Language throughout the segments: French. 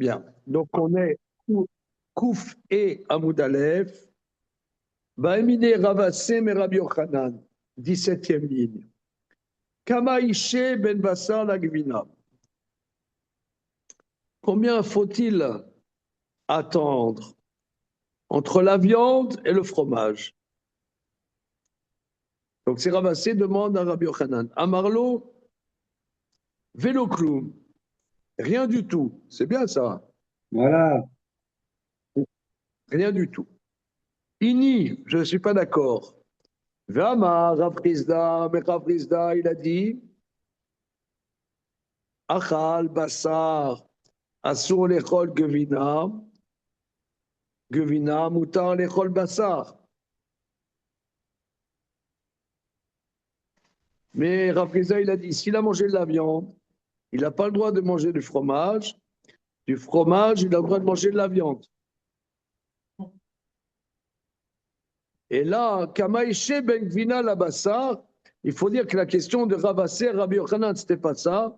Bien. Donc, on est Kouf et Amoud Aleph. Baemine Ravassé et Rabbi Yochanan. 17e ligne. Kama Ishe ben Bassar la Gvina. Combien faut-il attendre entre la viande et le fromage? Donc, c'est Ravassé demande à Rabbi Yochanan. Amarlo, Velo Kloum. Rien du tout. C'est bien ça. Voilà. Rien du tout. Ini, je ne suis pas d'accord. Vama, Rav Chizda, mais Rav Chizda, il a dit Achal, Bassar, Asur lechol Gevina, Gevina, Mutar lechol Bassar. Mais Rav Chizda, il a dit s'il a mangé de la viande, il n'a pas le droit de manger du fromage. Du fromage, il a le droit de manger de la viande. Et là, Kamaïche ben Gvina la Bassar, il faut dire que la question de Ravasser, Rabbi Yochanan, ce n'était pas ça.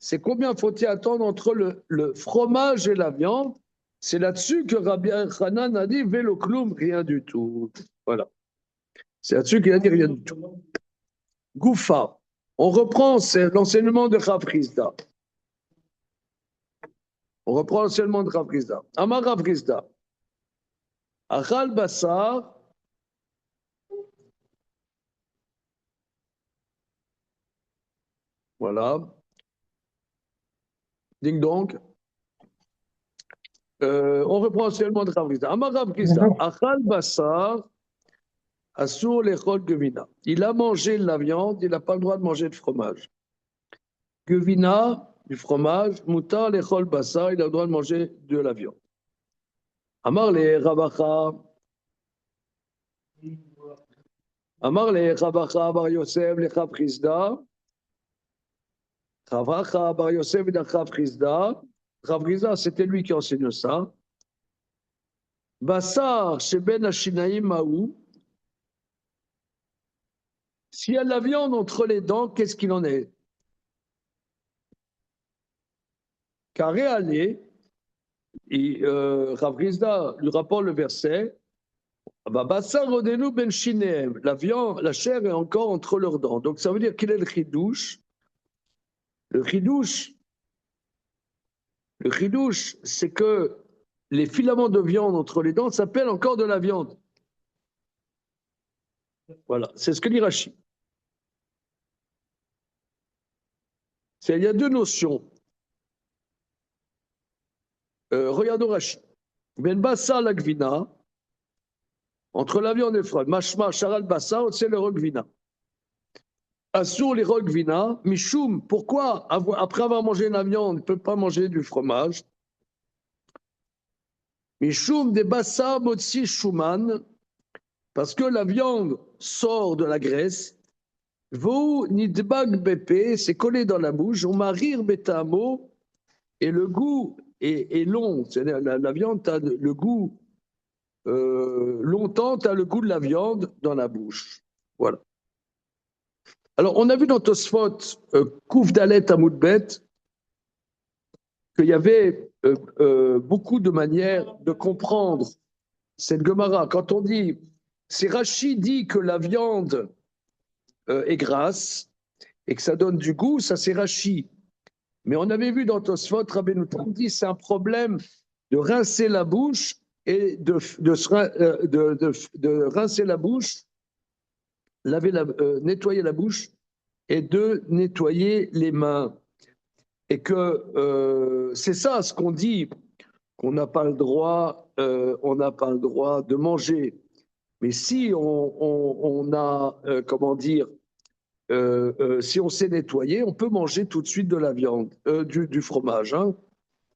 C'est combien faut-il attendre entre le fromage et la viande? C'est là-dessus que Rabbi Yochanan a dit Velo Kloum, rien du tout. Voilà. C'est là-dessus qu'il a dit rien du tout. Goufa. On reprend l'enseignement de Rav Chizda. On reprend l'enseignement de Rav Chizda. Amar Rav Chizda. Achal Bassar. Voilà. Ding dong. On reprend seulement de Rav Chizda. Amar Rav Chizda. Achal Bassar. Assour lechol Gevina. Il a mangé de la viande, il n'a pas le droit de manger de fromage. Gevina, du fromage. Mutar lechol Bassar, il a le droit de manger de la viande. Amar le Rabacha. Amar le Rabacha bar Yosef le Rav Chizda. Rabacha bar Yosef le Rav Chizda. Rav Chizda, c'était lui qui enseigne ça. Bassar sheben hashinaim maou. S'il y a de la viande entre les dents, qu'est-ce qu'il en est? Carré allé, Rav Chizda lui rapporte le verset. Bassar rodenu ben shineem. La viande, la chair est encore entre leurs dents. Donc ça veut dire qu'il est le chidouche. Le chidouche, c'est que les filaments de viande entre les dents s'appellent encore de la viande. Voilà, c'est ce que dit Rashi. Il y a deux notions. Regardons Rashi. Ben Bassar la gvina, entre la viande et le fromage. Mashma, Sharal Bassar, c'est le rogvina. Assour les rogvina, Michoum, pourquoi après avoir mangé la viande, on ne peut pas manger du fromage? Michoum des Bassar Motsi Shuman, parce que la viande sort de la graisse. Vou nidbag bépé, c'est collé dans la bouche. On marir betamo, et le goût est long. C'est-à-dire la viande, tu as le goût. Longtemps, tu as le goût de la viande dans la bouche. Voilà. Alors, on a vu dans Tosfot, Kouf Dalet Amoudbet, qu'il y avait beaucoup de manières de comprendre cette Gemara. Quand on dit, c'est Rashi dit que la viande est grasse et que ça donne du goût, ça c'est Rashi. Mais on avait vu dans Tosfot, Rabbeinu Tam dit, c'est un problème de rincer la bouche et de rincer la bouche, nettoyer la bouche et de nettoyer les mains. Et que c'est ça ce qu'on dit, qu'on n'a pas le droit, de manger. Mais si on a, comment dire, si on sait nettoyer, on peut manger tout de suite de la viande, du fromage. Hein.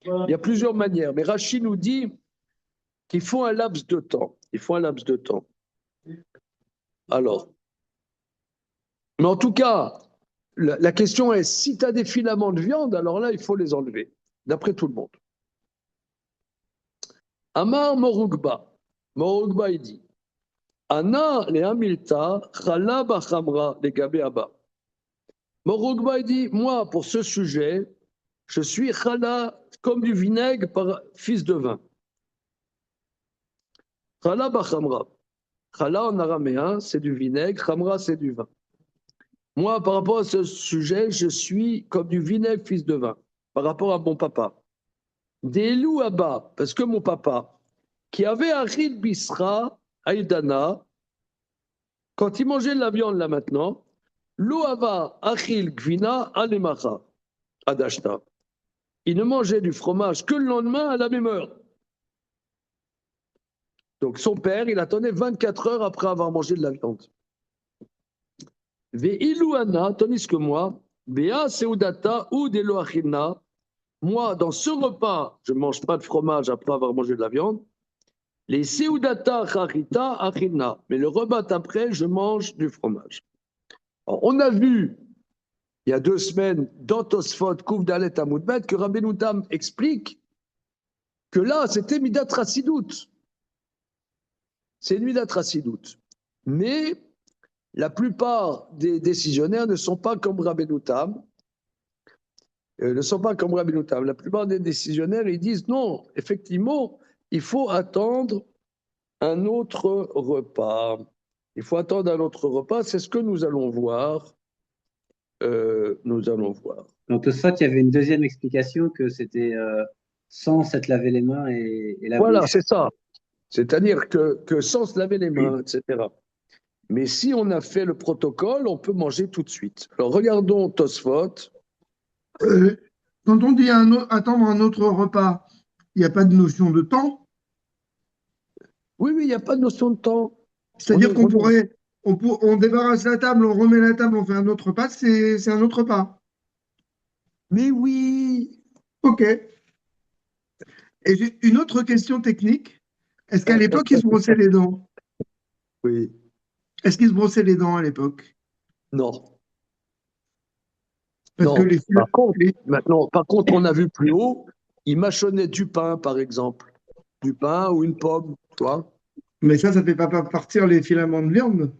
Il y a plusieurs manières. Mais Rashi nous dit qu'il faut un laps de temps. Alors, mais en tout cas, la question est, si tu as des filaments de viande, alors là, il faut les enlever, d'après tout le monde. Amar Morugba. Morugba, il dit, Ana le Hamilta, Chalab Achamra, les Gabé Abba. Morugba, il dit, moi, pour ce sujet, je suis chala comme du vinaigre par fils de vin. Chala bachamra. Chala en araméen, c'est du vinaigre, chamra, c'est du vin. Moi, par rapport à ce sujet, je suis comme du vinaigre fils de vin, par rapport à mon papa. Des loups à bas, parce que mon papa, qui avait Achil Bisra, Aïdana, quand il mangeait de la viande là maintenant, Loava Achil Gvina Alemacha, Adashta. Il ne mangeait du fromage que le lendemain à la même heure. Donc son père, il attendait 24 heures après avoir mangé de la viande. Ve'iluana, tandis que moi, Bea Seudata ou Deloachina, moi, dans ce repas, je ne mange pas de fromage après avoir mangé de la viande. Les Seudata Charita Achina, mais le repas après, je mange du fromage. Alors, on a vu il y a 2 semaines dans Tosfot, Kouf Dalet Amoudbet, que Rabbeinu Tam explique que là, c'était Midat Rassidout. C'est une Midat Rassidout. Mais la plupart des décisionnaires ne sont pas comme Rabbeinu Tam. La plupart des décisionnaires, ils disent non, effectivement, il faut attendre un autre repas. Il faut attendre un autre repas, c'est ce que nous allons voir. Donc, Tosfot, il y avait une deuxième explication que c'était sans s'être lavé les mains et la Voilà, bouche. c'est ça. C'est-à-dire que sans se laver les mains, etc. Mais si on a fait le protocole, on peut manger tout de suite. Alors regardons Tosfot. Euh, Quand on dit attendre un autre repas, il n'y a pas de notion de temps. Oui, il n'y a pas de notion de temps. C'est-à-dire qu'on pourrait, on débarrasse la table, on remet la table, on fait un autre repas, c'est un autre repas. Mais oui. OK. Et j'ai une autre question technique. Est-ce qu'à l'époque, ils se brossaient les dents? Oui. Est-ce qu'ils se brossaient les dents à l'époque? Non. Parce que Non. les- Par contre, on a vu plus haut, il mâchonnait du pain, par exemple. Du pain ou une pomme, toi. Mais ça fait pas partir les filaments de viande.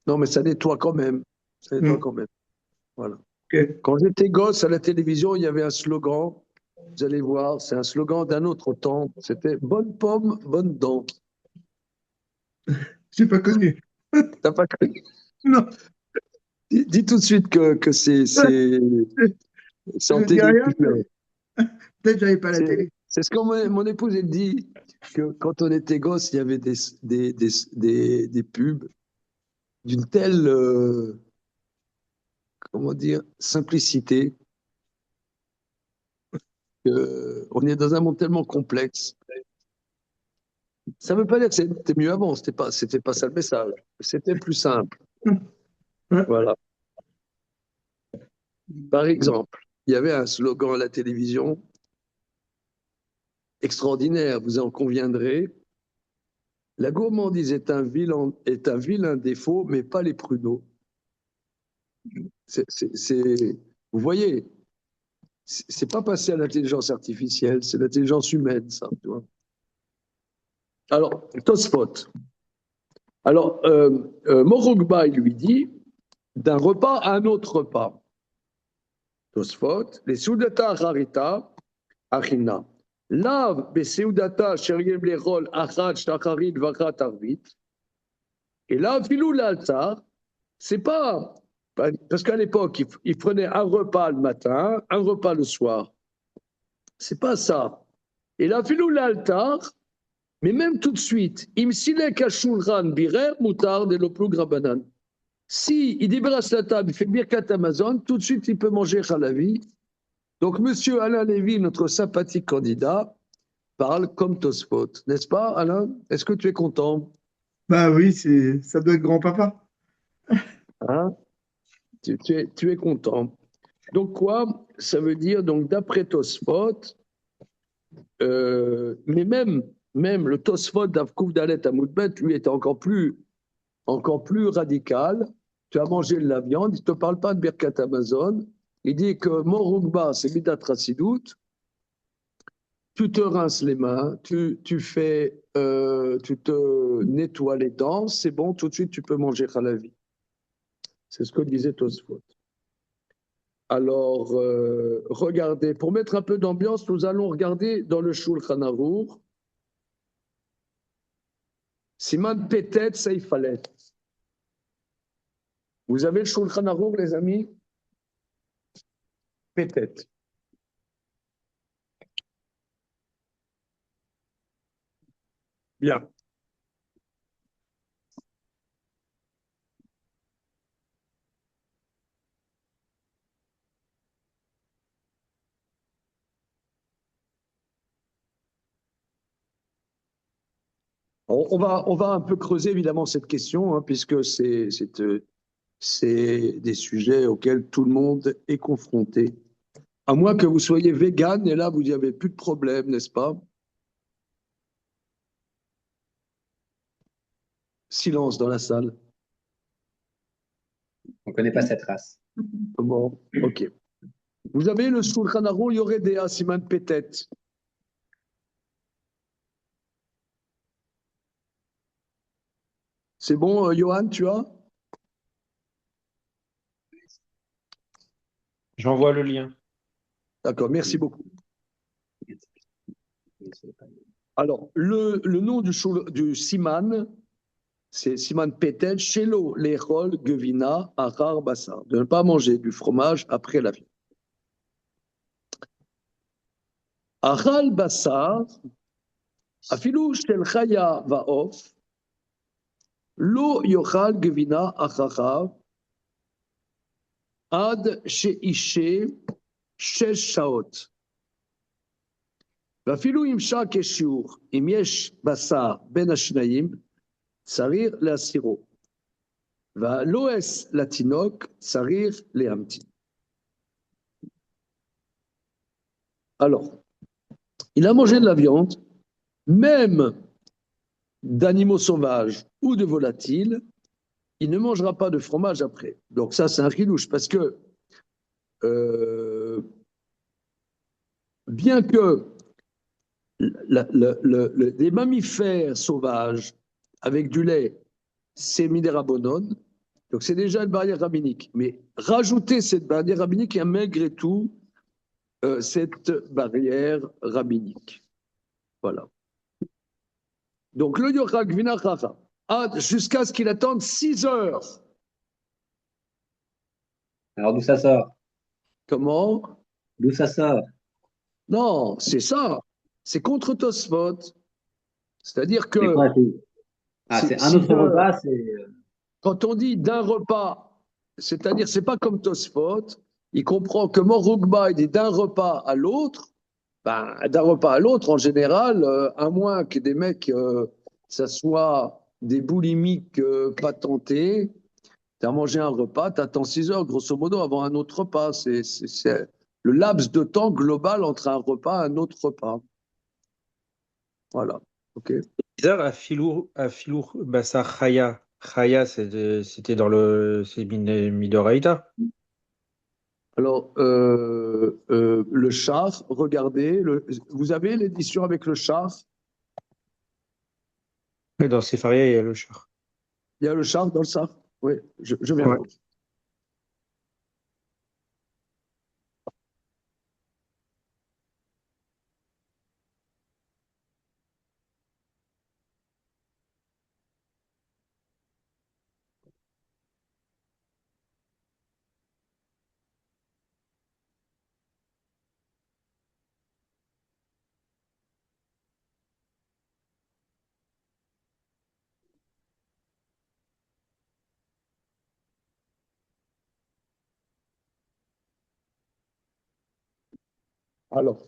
Non, mais ça nettoie quand même. Ça nettoie Hmm. quand même. Voilà. OK. Quand j'étais gosse, à la télévision, il y avait un slogan. Vous allez voir, c'est un slogan d'un autre temps. C'était bonne pomme, bonne dent. J'ai pas connu. T'as pas connu? Non. Dis tout de suite que c'est en Je dis télé. rien, mais peut-être j'avais pas la télé. C'est ce que mon épouse elle dit, que quand on était gosse, il y avait des pubs d'une telle, comment dire, simplicité, qu'on est dans un monde tellement complexe. Ça ne veut pas dire que c'était mieux avant, c'était pas ça le message. C'était plus simple. Ouais. Voilà. Par exemple, il y avait un slogan à la télévision extraordinaire, vous en conviendrez. La gourmandise est un vilain défaut, mais pas les pruneaux. Vous voyez, c'est pas passé à l'intelligence artificielle, c'est l'intelligence humaine, ça. Tu vois. Alors, Tosfot. Alors, Morogba, il lui dit, d'un repas à un autre repas. Tosfot, les soudata harita, achina. Lav, beseudata, sheriem lerol, achat, shacharit, vachat, arvit. Et là, filou l'altar, c'est pas. Parce qu'à l'époque, il prenait un repas le matin, un repas le soir. C'est pas ça. Et là, filou l'altar, mais même tout de suite, imsilek ashulran birer mutar de l'oplu grabanan. Si il débarrasse la table, il fait birkat Amazon, tout de suite il peut manger khalavi. Donc monsieur Alain Lévy, notre sympathique candidat, parle comme Tosfot, n'est-ce pas Alain? Est-ce que tu es content? Bah oui, ça doit être grand-papa. Hein? Tu es content. Donc quoi? Ça veut dire, donc d'après Tosfot, mais même le Tosfot d'Avkouf Dalet à Moudbet, lui, est encore plus radical. Tu as mangé de la viande, il ne te parle pas de Birkat Amazon. Il dit que Morugba, c'est Midat Rassidout. Tu te rinces les mains, tu te nettoies les dents, c'est bon, tout de suite tu peux manger Khalavi. C'est ce que disait Tosfot. Alors, regardez, pour mettre un peu d'ambiance, nous allons regarder dans le Shulchan Aruch, Siman Petet Seifalet. Vous avez le Shulchan Aruch, les amis? Petet. Bien. On va un peu creuser évidemment cette question, hein, puisque c'est des sujets auxquels tout le monde est confronté. À moins que vous soyez vegan, et là, vous n'y avez plus de problème, n'est-ce pas? Silence dans la salle. On ne connaît pas cette race. Bon, ok. Vous avez le Shulchan Aruch, il y aurait des Siman Petet. C'est bon, Johan, tu as? J'envoie le lien. D'accord, merci beaucoup. Alors, le nom du Siman, c'est Siman Petet, Shelo, Lechol, Gevina, Achar, Bassar. De ne pas manger du fromage après la viande. Achal, Bassar, Afilu, Shel Chaya, Vaof, Lo, Yochal, Gevina, Achachav, Ad, Sheishe, Shesh Shaot. ואפילו אם שעה כשיעור, אם יש בשר בין השניים, צריך להסירו. והלועס לתינוק צריך להמתין. Alors, il a mangé de la viande, même d'animaux sauvages ou de volatiles, il ne mangera pas de fromage après. Donc ça, c'est un chidouche, parce que bien que les mammifères sauvages avec du lait, c'est midérabonon, donc c'est déjà une barrière rabbinique. Mais rajouter cette barrière rabbinique, il y a malgré tout cette barrière rabbinique. Voilà. Donc le yochak vinachacha, jusqu'à ce qu'il attende 6 heures. Alors d'où ça sort? Comment? D'où ça sort? Non, c'est ça. C'est contre Tosfot. C'est-à-dire que. C'est quoi, c'est un autre repas, c'est. Quand on dit d'un repas, c'est-à-dire, c'est pas comme Tosfot, il comprend que Morugba, il dit d'un repas à l'autre, ben, d'un repas à l'autre, en général, à moins que des mecs, ça soit des boulimiques patentés, tu as mangé un repas, tu attends 6 heures, grosso modo, avant un autre repas. C'est le laps de temps global entre un repas et un autre repas. Voilà. OK. Bizarre, à filou, ça, Chaya. Chaya, c'était dans c'est Midoraïta. Alors, le char, regardez, vous avez l'édition avec le char? Dans Sefaria, il y a le char. Il y a le char dans le char? Oui, je viens. Ouais. Alors,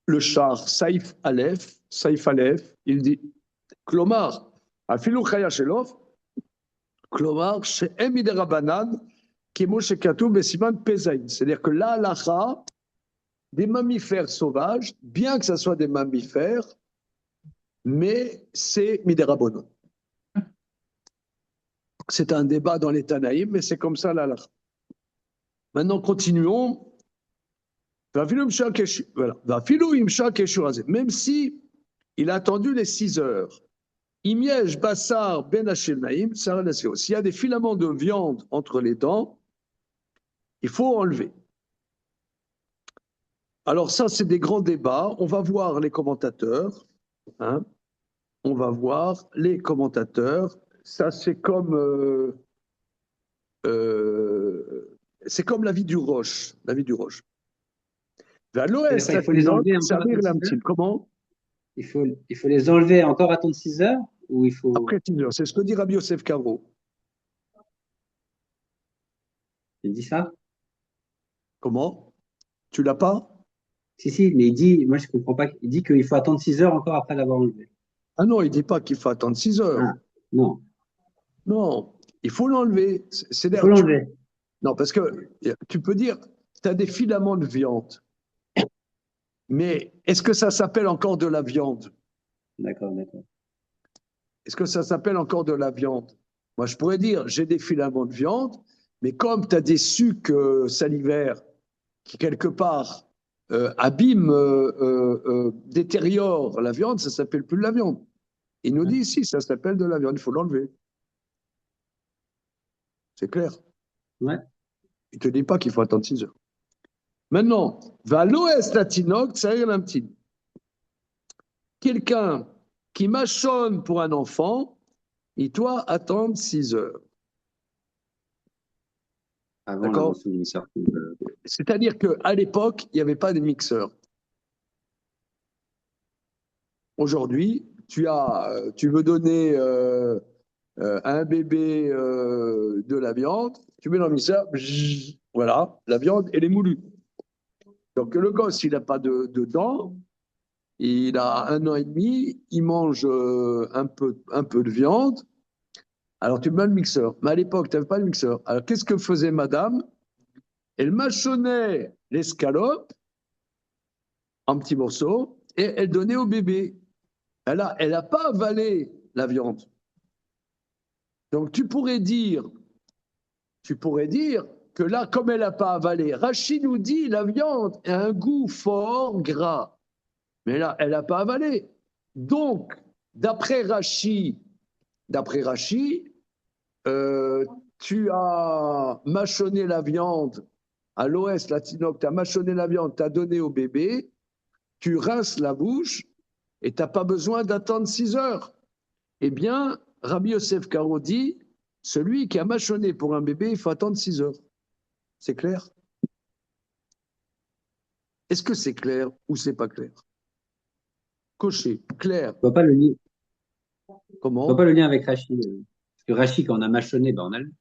le char, Saïf Aleph, il dit, Klomar, Afilou Chaya Shelov, Klomar, She'em Miderabanan, Kemo Shekatu Besiman Pezaïn. C'est-à-dire que la halacha, des mammifères sauvages, bien que ce soit des mammifères, mais c'est midérabonon. C'est un débat dans les Tanaïm, mais c'est comme ça la halacha. Maintenant, continuons. Même si il a attendu les 6 heures. Imiesh Bassar Ben Hashel Naïm, s'il y a des filaments de viande entre les dents, Il faut enlever. Alors ça, c'est des grands débats. On va voir les commentateurs. Hein. On va voir les commentateurs. Ça, c'est comme la vie du roche. La vie du roche. Vers l'ouest, Il faut les enlever encore à 6 heures. Comment? Il faut les enlever encore attendre 6 heures ou il faut... Après 6 heures. C'est ce que dit Rabbi Yosef Karo. Il dit ça? Comment? Tu l'as pas? Si, mais il dit, moi je comprends pas, il dit qu'il faut attendre 6 heures encore après l'avoir enlevé. Ah non, il dit pas qu'il faut attendre 6 heures. Ah, non. Non, il faut l'enlever. Il faut l'enlever. Non, parce que tu peux dire, tu as des filaments de viande. Mais est-ce que ça s'appelle encore de la viande? D'accord. Est-ce que ça s'appelle encore de la viande? Moi, je pourrais dire, j'ai des filaments de viande, mais comme tu as des sucs salivaires qui, quelque part, abîment, détériorent la viande, ça ne s'appelle plus de la viande. Il nous dit ici, ça s'appelle de la viande, il faut l'enlever. C'est clair? Ouais. Il ne te dit pas qu'il faut attendre 6 heures. Maintenant, va l'ouest latinok, ça y est, quelqu'un qui mâchonne pour un enfant, il doit attendre 6 heures. D'accord. C'est-à-dire qu'à l'époque, il n'y avait pas de mixeur. Aujourd'hui, tu veux donner à un bébé de la viande, tu mets dans le mixeur, voilà, la viande, elle est moulue. Donc le gosse, il n'a pas de dents, il a 1 an et demi, il mange un peu de viande, alors tu mets le mixeur. Mais à l'époque, tu n'avais pas de mixeur. Alors qu'est-ce que faisait madame? Elle mâchonnait l'escalope en petits morceaux et elle donnait au bébé. Elle n'a pas avalé la viande. Donc tu pourrais dire que là, comme elle n'a pas avalé, Rachid nous dit la viande a un goût fort gras. Mais là, elle n'a pas avalé. Donc, d'après Rachid, tu as mâchonné la viande à l'ouest, latinoque, tu as mâchonné la viande, tu as donné au bébé, tu rinces la bouche et tu n'as pas besoin d'attendre 6 heures. Eh bien, Rabbi Yosef Karo dit, celui qui a mâchonné pour un bébé, il faut attendre 6 heures. C'est clair? Est-ce que c'est clair ou c'est pas clair? Coché, clair. Je vois pas le lien. Comment? Je vois pas le lien avec Rachid. Parce que Rachid, quand on a mâchonné, on a le...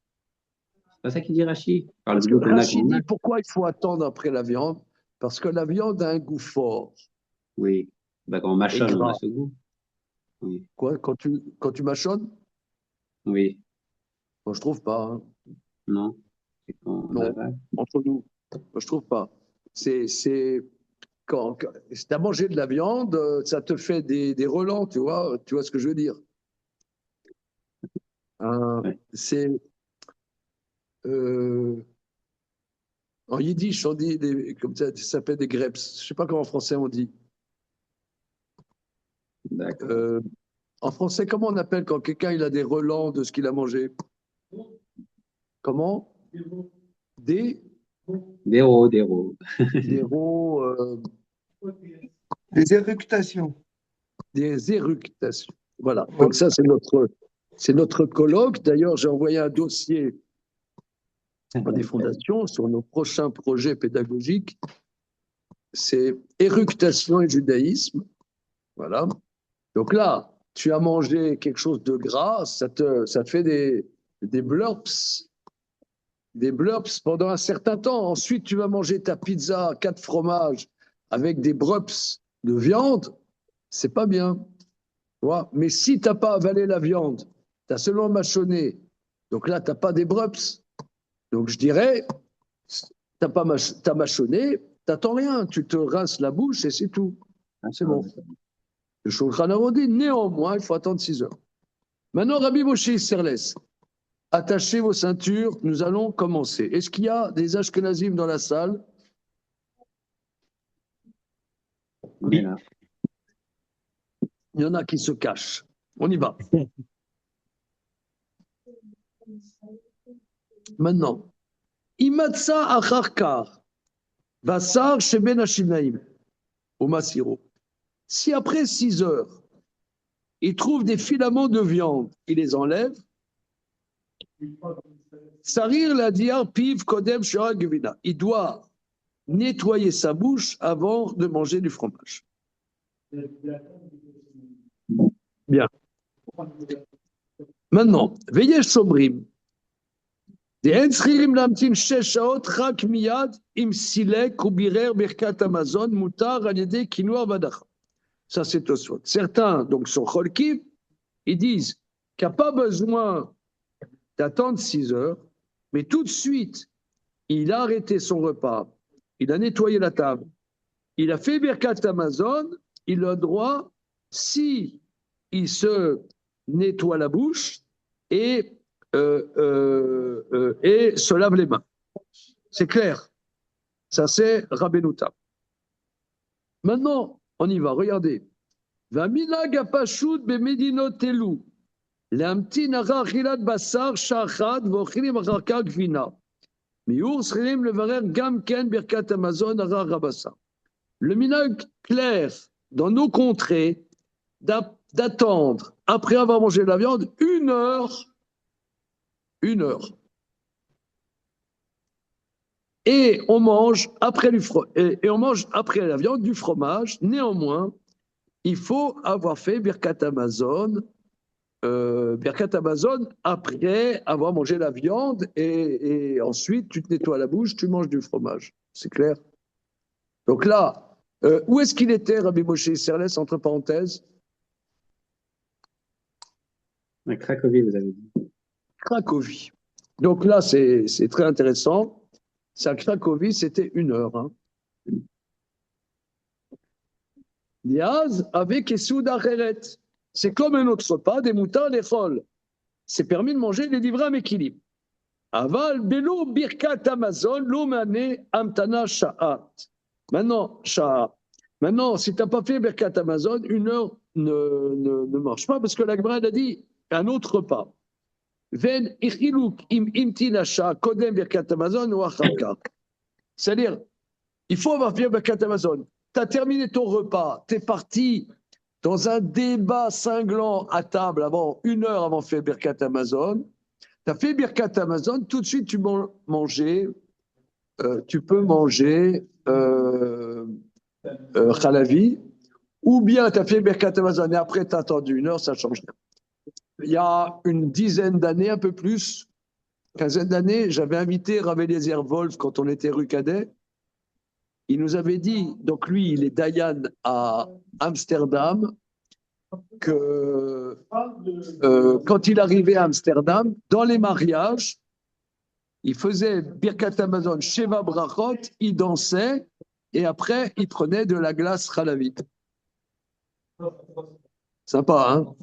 C'est pas ça qu'il dit Rachid? Parce que Rachid dit pourquoi il faut attendre après la viande? Parce que la viande a un goût fort. Oui. Quand on mâchonne, on a ce goût. Oui. Quoi? Quand tu mâchonnes? Oui. Moi, je trouve pas. Hein. Non. Non, entre nous. Moi, je trouve pas. C'est quand tu as mangé de la viande, ça te fait des relents, tu vois ce que je veux dire. Ouais. C'est en yiddish, on dit comme ça s'appelle des grapes. Je sais pas comment en français on dit. En français, comment on appelle quand quelqu'un il a des relents de ce qu'il a mangé? Comment? Des rots. Des rots. Des éructations. Des éructations. Voilà. Donc ça, c'est notre colloque. D'ailleurs, j'ai envoyé un dossier à des fondations sur nos prochains projets pédagogiques. C'est éructation et judaïsme. Voilà. Donc là, tu as mangé quelque chose de gras, ça te fait des blurps. Des blurps pendant un certain temps. Ensuite, tu vas manger ta pizza 4 fromages avec des blurps de viande, c'est pas bien. Tu vois. Mais si tu n'as pas avalé la viande, tu as seulement mâchonné, donc là, tu n'as pas des blurps. Donc je dirais, tu as mâchonné, tu n'attends rien, tu te rinces la bouche et c'est tout. C'est bon. Le Shulchan Aruch dit, néanmoins, il faut attendre 6 heures. Maintenant, Rabbi Moshe Serles, attachez vos ceintures, nous allons commencer. Est-ce qu'il y a des Ashkenazim dans la salle? Oui. Il y en a qui se cachent. On y va. Maintenant, Imatsa acharkar, Vassar sheben hashinaim, au Masiro. Si après 6 heures, il trouve des filaments de viande, il les enlève. Sarir la diar piv kodem shora gevina. Il doit nettoyer sa bouche avant de manger du fromage. Bien. Maintenant, veillez somrim. Ça, c'est Tosfot. Certains, donc, sur Cholkiv, ils disent qu'il n'y a pas besoin d'attendre 6 heures, mais tout de suite, il a arrêté son repas, il a nettoyé la table, il a fait Birkat Hamazon, il a le droit, si il se nettoie la bouche et se lave les mains. C'est clair. Ça, c'est Rabbeinu Tam. Maintenant, on y va. Regardez. Vaminag apashut bemedinot elu. L'amtin achar chilat basar shachad vochilim achar kar gvina. Miur schilim levarer gam ken birkat Hamazon achar rabassa. Le minag clair dans nos contrées d'attendre, après avoir mangé de la viande, 1 heure. 1 heure. Et on mange après on mange après la viande du fromage. Néanmoins, il faut avoir fait Birkat Hamazon après avoir mangé la viande et ensuite tu te nettoies la bouche, tu manges du fromage. C'est clair? Donc là, où est-ce qu'il était, Rabbi Moshe Serles, entre parenthèses? À Cracovie, vous avez dit. Cracovie. Donc là, c'est très intéressant. C'est à Cracovie, c'était 1 heure. Hein. Diaz avec Essouda Kheret. C'est comme un autre repas, des moutons, des folles. C'est permis de manger des livrets à équilibre. Aval, Belo, Birkat Hamazon, Lomane, Amtana, Sha'at. Maintenant, Sha'at. Maintenant, si tu n'as pas fait Birkat Hamazon, 1 heure ne marche pas parce que la Gemara a dit un autre repas. Ven ichiluk im imtinasha kodem birkat Hamazon ou acharkar. C'est-à-dire, il faut avoir fait birkat Hamazon. Tu as terminé ton repas, tu es parti dans un débat cinglant à table avant 1 heure avant de faire birkat Hamazon. Tu as fait birkat Hamazon, tout de suite tu peux manger chalavi, ou bien tu as fait birkat Hamazon et après tu as attendu 1 heure, ça change rien. Il y a une dizaine d'années, un peu plus, 15 d'années, j'avais invité Rav Eliezer Wolf quand on était rue Cadet. Il nous avait dit, donc lui, il est Dayan à Amsterdam, que quand il arrivait à Amsterdam, dans les mariages, il faisait Birkat Hamazon, Sheva Brachot, il dansait et après, il prenait de la glace Chalavit. Sympa, hein?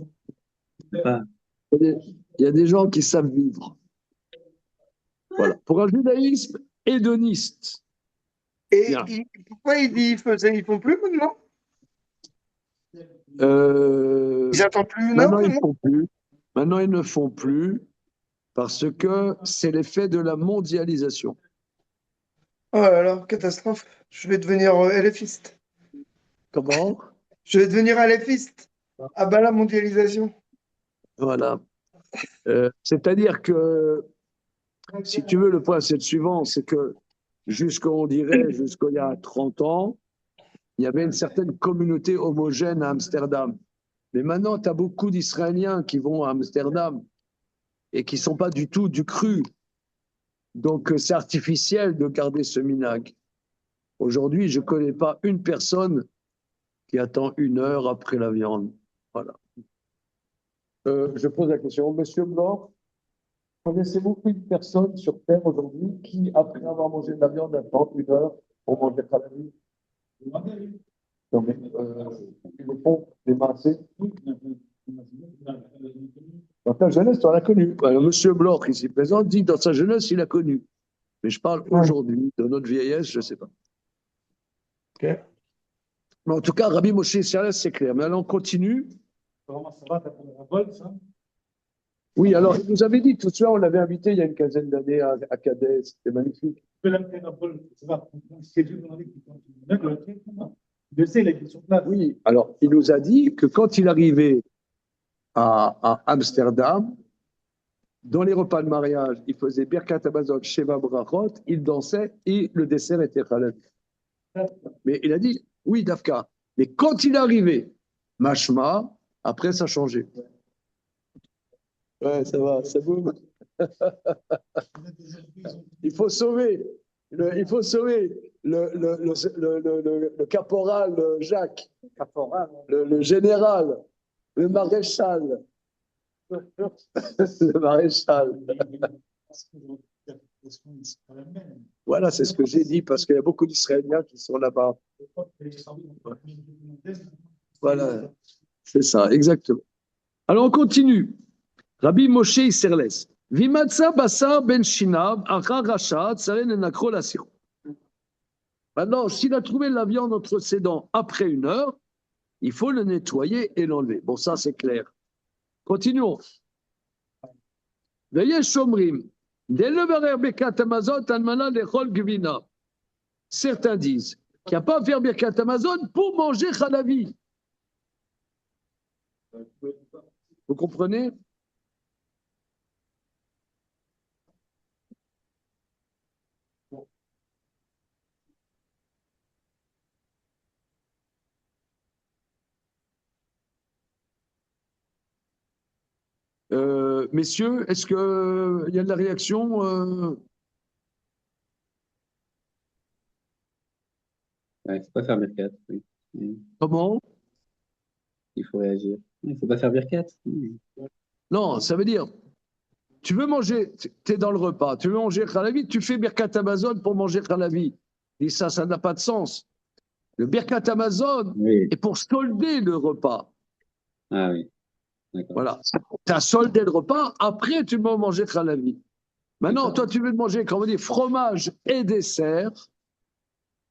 Il y a des gens qui savent vivre. Voilà. Pour un judaïsme hédoniste. Et pourquoi ils font plus maintenant? Ils n'attendent plus 1 heure? Maintenant, ils ne font plus. Maintenant, ils ne font plus parce que c'est l'effet de la mondialisation. Oh là là, catastrophe. Je vais devenir LFiste. Comment? Je vais devenir LFiste. Ah bah la mondialisation. Voilà. C'est-à-dire que, si tu veux, le point, c'est le suivant, c'est que jusqu'il y a 30 ans, il y avait une certaine communauté homogène à Amsterdam. Mais maintenant, tu as beaucoup d'Israéliens qui vont à Amsterdam et qui ne sont pas du tout du cru. Donc, c'est artificiel de garder ce minag. Aujourd'hui, je ne connais pas une personne qui attend 1 heure après la viande. Voilà. Je pose la question. Monsieur Blanc, connaissez-vous une personne sur Terre aujourd'hui qui, après avoir mangé de la viande, attend 1 heure pour manger de la viande? Non, mais ils le font, les massés. Dans ta jeunesse, tu en as connu. Alors, Monsieur Bloch, ici présent, dit que dans sa jeunesse, il a connu. Mais je parle aujourd'hui, de notre vieillesse, je ne sais pas. Okay. Mais en tout cas, Rabbi Moshe Serles, c'est clair. Mais alors, on continue. Oui, alors, il nous avait dit tout cela, on l'avait invité il y a une quinzaine d'années à Cadès, c'était magnifique. Oui, alors, il nous a dit que quand il arrivait à Amsterdam, dans les repas de mariage, il faisait Birkat Hamazon, Sheva Brachot, il dansait et le dessert était halal. Mais il a dit, oui, Dafka. Mais quand il est arrivé, Mashma, après ça a changé. Ouais, ça va, ça boum. Il faut sauver, il faut sauver le caporal Jacques, le général, le maréchal. Le maréchal. Voilà, c'est ce que j'ai dit, parce qu'il y a beaucoup d'Israéliens qui sont là-bas. Voilà, c'est ça, exactement. Alors, on continue. Rabbi Moshe Isserles. Vimatsa basar ben shinab, achar rasha, tsaren enakro la siro. Maintenant, s'il a trouvé la viande entre ses dents après 1 heure, il faut le nettoyer et l'enlever. Bon, ça, c'est clair. Continuons. Veyesh shomrim. Certains disent qu'il n'y a pas à faire Birkat Hamazon pour manger Chalavi. Vous comprenez? Messieurs, est-ce qu'il y a de la réaction Il ne faut pas faire Birkat. Oui. Comment? Il faut réagir. Il ne faut pas faire Birkat. Non, ça veut dire, tu veux manger, tu es dans le repas, tu veux manger Chalavi, tu fais Birkat Hamazon pour manger Chalavi. Et ça n'a pas de sens. Le Birkat Hamazon Oui. est pour solder le repas. Ah oui. D'accord. Voilà. Tu as soldé le repas, après tu veux manger Chalavi. Maintenant, toi, tu veux manger, comme on dit, fromage et dessert.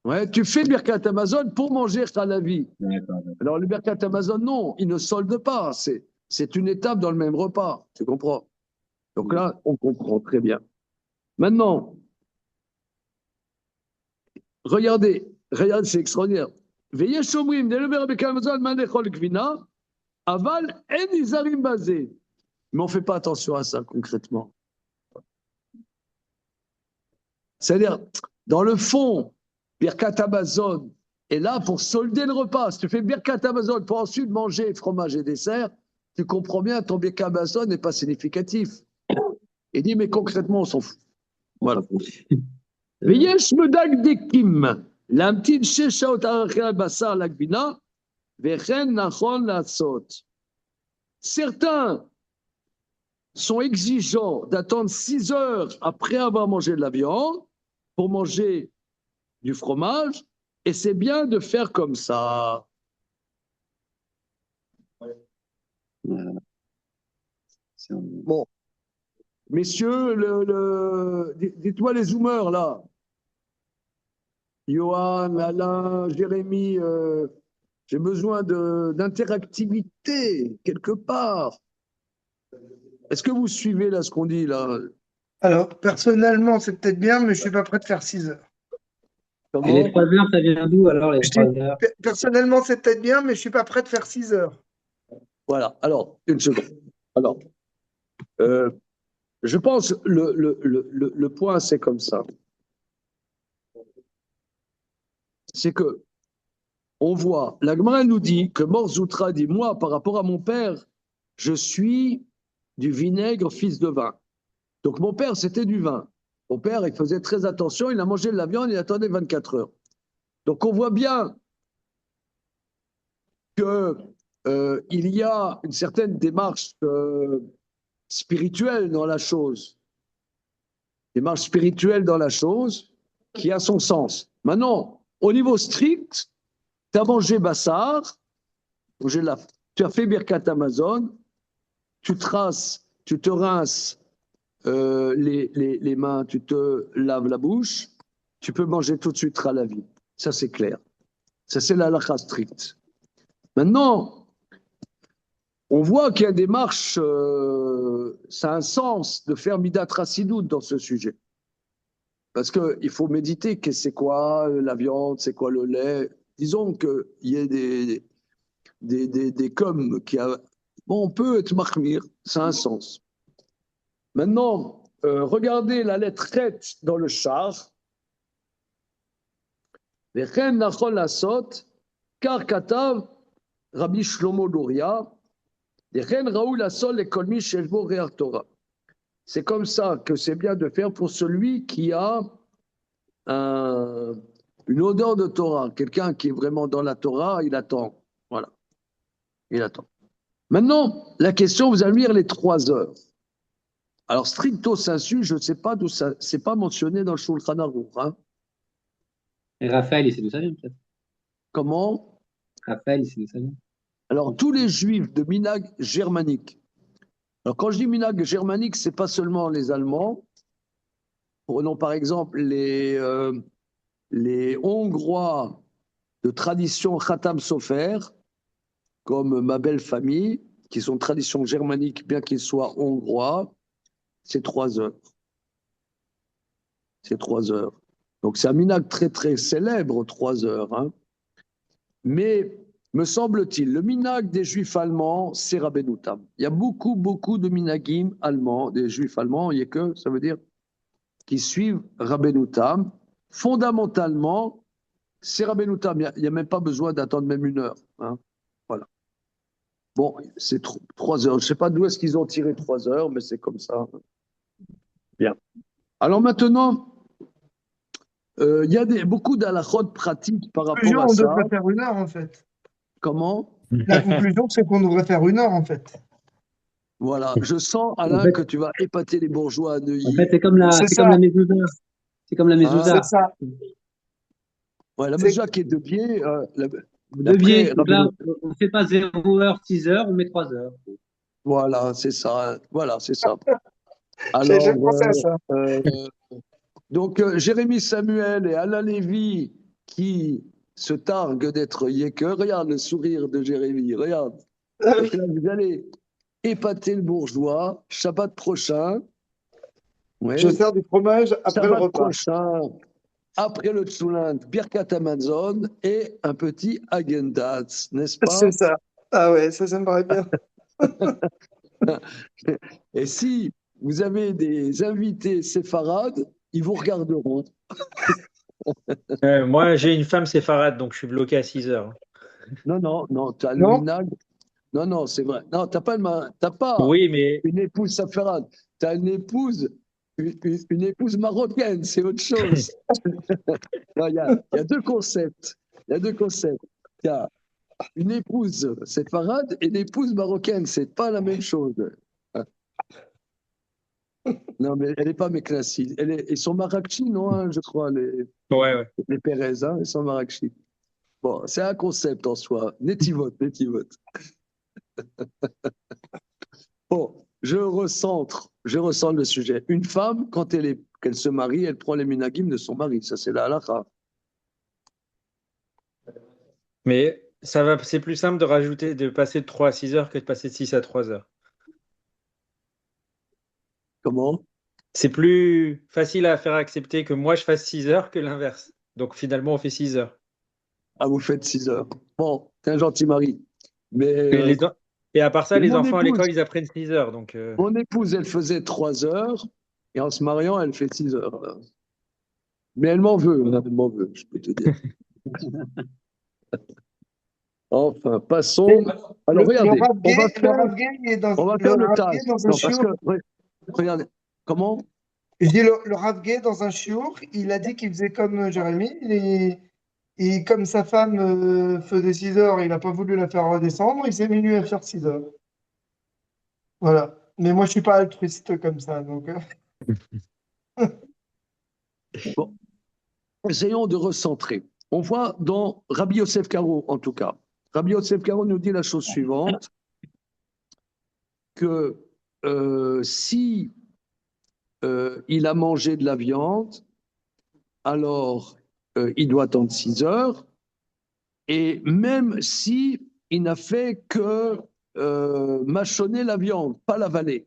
Ouais, tu fais Birkat Hamazon pour manger Chalavi. D'accord. Alors, le Birkat Hamazon, non, il ne solde pas. C'est une étape dans le même repas. Tu comprends? Donc là, on comprend très bien. Maintenant, regardez, c'est extraordinaire. Veillez shomrim, delever Birkat Hamazon, manechol gvina, aval en izarim basé. Mais on ne fait pas attention à ça concrètement. C'est-à-dire, dans le fond, Birkat Hamazon est là pour solder le repas. Si tu fais Birkat Hamazon pour ensuite manger fromage et dessert, tu comprends bien, ton Birkat Hamazon n'est pas significatif. Il dit, mais concrètement, on s'en fout. Voilà. Veyesh medag dekim, l'amtin sheshaot arachel basar lagbina, vechen nachon latzot. Certains sont exigeants d'attendre 6 heures après avoir mangé de la viande pour manger du fromage, et c'est bien de faire comme ça. Bon, messieurs, dites-moi les zoomers là. Johan, Alain, Jérémy, j'ai besoin d'interactivité quelque part. Est-ce que vous suivez là ce qu'on dit là? Alors, personnellement, c'est peut-être bien, mais je ne suis pas prêt de faire 6 heures. Et les 3 heures, ça vient d'où alors les Je 3 dis, heures? personnellement, c'est peut-être bien, mais je ne suis pas prêt de faire 6 heures. Voilà, alors, une seconde. Alors, je pense le point, c'est comme ça. C'est que on voit, la Gemara nous dit que Mor Zoutra dit, moi, par rapport à mon père, je suis du vinaigre, fils de vin. Donc mon père, c'était du vin. Mon père, il faisait très attention, il a mangé de la viande, il attendait 24 heures. Donc on voit bien qu'il y a une certaine démarche spirituelle dans la chose. Démarche spirituelle dans la chose qui a son sens. Maintenant, au niveau strict, tu as mangé Bassar, tu as fait Birkat Hamazon, tu te rinces les mains, tu te laves la bouche, tu peux manger tout de suite à la vie. Ça, c'est clair. Ça, c'est la halakha stricte. Maintenant, on voit qu'il y a des marches, ça a un sens de faire Midat Chassidout dans ce sujet. Parce qu'il faut méditer que c'est quoi la viande, c'est quoi le lait. Disons qu'il y ait des coms qui a. Bon, on peut être mahmir, ça a un sens. Maintenant, regardez la lettre ret dans le char. Vechen nachol lasot, kar katav Rabbi Shlomo Luria, vechen raoul lasol lekol mi sheshbo re'ach Torah. C'est comme ça que c'est bien de faire pour celui qui a une odeur de Torah. Quelqu'un qui est vraiment dans la Torah, il attend. Voilà. Il attend. Maintenant, la question, vous allez lire les 3 heures. Alors, stricto sensu, je ne sais pas d'où ça. C'est pas mentionné dans le Shulchan Aruch. Hein. Et Raphaël, il sait d'où ça vient, peut-être. Comment? Raphaël, il sait d'où ça vient. Alors, tous les juifs de Minag germanique. Alors, quand je dis Minag germanique, ce n'est pas seulement les Allemands. Prenons par exemple les Hongrois de tradition Khatam Sofer, comme ma belle famille, qui sont de tradition germanique, bien qu'ils soient hongrois, c'est 3 heures. C'est 3 heures. Donc c'est un minag très très célèbre, 3 heures. Hein. Mais, me semble-t-il, le minag des juifs allemands, c'est Rabbeinu Tam. Il y a beaucoup, beaucoup de minagim allemands, des juifs allemands, il y a que, ça veut dire, qui suivent Rabbeinu Tam. Fondamentalement, c'est Rabbeinu Tam. Il n'y a même pas besoin d'attendre même 1 heure. Hein. Voilà. Bon, c'est 3 heures. Je ne sais pas d'où est-ce qu'ils ont tiré 3 heures, mais c'est comme ça. Bien. Alors maintenant, il y a beaucoup d'halachot pratiques par rapport à On ça. devrait faire 1 heure, en fait. Comment? La conclusion, c'est qu'on devrait faire 1 heure, en fait. Voilà. Je sens, Alain, En fait- que tu vas épater les bourgeois à Neuilly. En fait, c'est comme la mezouza. C'est comme la mezouza. C'est ça. Ouais, la c'est- mesure qui est de biais. De biais. Donc là, Rabbeinu- on ne fait pas 0 heure, 6 heures, on met 3 heures. Voilà, c'est ça. Voilà, c'est ça. J'ai Alors, pensé à ça. donc, Jérémy Samuel et Alain Lévy qui se targuent d'être Yeker. Regarde le sourire de Jérémy, regarde. Et là, vous allez épater le bourgeois, Shabbat prochain. Ouais. Je sers du fromage après le Shabbat repas. prochain, après le Tsulant, Birkat Amazon et un petit Agendatz, n'est-ce pas? C'est ça. Ah ouais, ça me paraît bien. Et si vous avez des invités séfarades, ils vous regarderont. Moi, j'ai une femme séfarade, donc je suis bloqué à 6 heures. Non, tu as le Non. minag. Non, c'est vrai. Non, tu n'as pas Oui, mais une épouse séfarade. Tu as une épouse marocaine, c'est autre chose. Non, il y a 2 concepts. Il y a 2 concepts. Il y a une épouse séfarade et une épouse marocaine. C'est pas la même chose. Non, mais elle n'est pas méclassie. Ils sont marrakchi, non, hein, je crois, ouais. les Pérez, hein, ils sont marrakchi. Bon, c'est un concept en soi. Netivot. Bon, je recentre le sujet. Une femme, quand qu'elle se marie, elle prend les minagim de son mari. Ça, c'est la halakha. Mais c'est plus simple de passer de 3 à 6 heures que de passer de 6 à 3 heures. Comment? C'est plus facile à faire accepter que moi je fasse 6 heures que l'inverse. Donc finalement, on fait 6 heures. Ah, vous faites 6 heures. Bon, t'es un gentil mari. Mais Et à part ça, les mon enfants à épouse- l'école, ils apprennent 6 heures. Donc, mon épouse, elle faisait 3 heures. Et en se mariant, elle fait 6 heures. Là. Mais elle m'en veut, je peux te dire. Enfin, passons. Alors, regardez, on va faire le tas. Non, parce que, regardez, comment? Je dis le Rav Gay dans un chiour, il a dit qu'il faisait comme Jérémy. Et comme sa femme faisait 6 heures, il n'a pas voulu la faire redescendre, il s'est mis lui à faire 6 heures. Voilà. Mais moi, je suis pas altruiste comme ça. Donc, Bon, essayons de recentrer. On voit dans Rabbi Yosef Karo, en tout cas. Rabbi Yosef Karo nous dit la chose suivante, que si il a mangé de la viande, alors il doit attendre 6 heures, et même si il n'a fait que mâchonner la viande, pas l'avaler.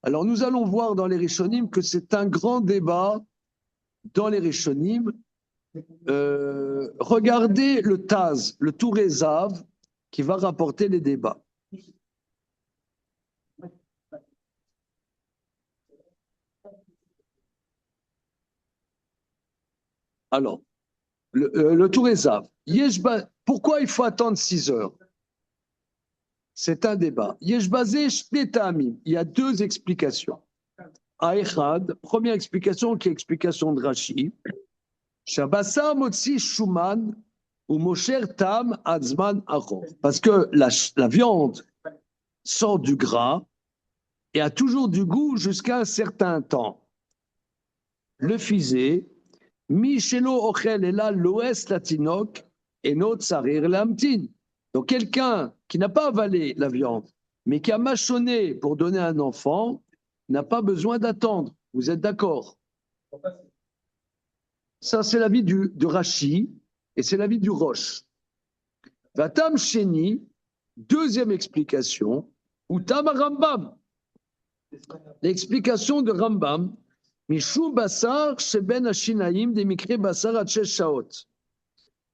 Alors nous allons voir dans les Rishonim que c'est un grand débat dans les Rishonim. Regardez le Taz, le Tourézav, qui va rapporter les débats. Alors, le Tourézav, pourquoi il faut attendre 6 heures? C'est un débat. Yeshbazé Shnetamim, il y a 2 explications. Aechad, première explication qui est l'explication de Rashi. Shabasa Motsi Shuman ou Mosher Tam Azman Achov. Parce que la viande sort du gras et a toujours du goût jusqu'à un certain temps. Le fisé, Michelo Ochel et là l'Ouest Latinok et notre Sarir Lamtin. Donc quelqu'un qui n'a pas avalé la viande, mais qui a mâchonné pour donner un enfant, n'a pas besoin d'attendre. Vous êtes d'accord? Ça, c'est l'avis de Rashi et c'est l'avis du Roche. Vatam Sheni, deuxième explication, ou Tam Rambam. L'explication de Rambam, Mishou Bassar, Sheben Ashinaim, des Mikre Bassar Hachesh Shaot.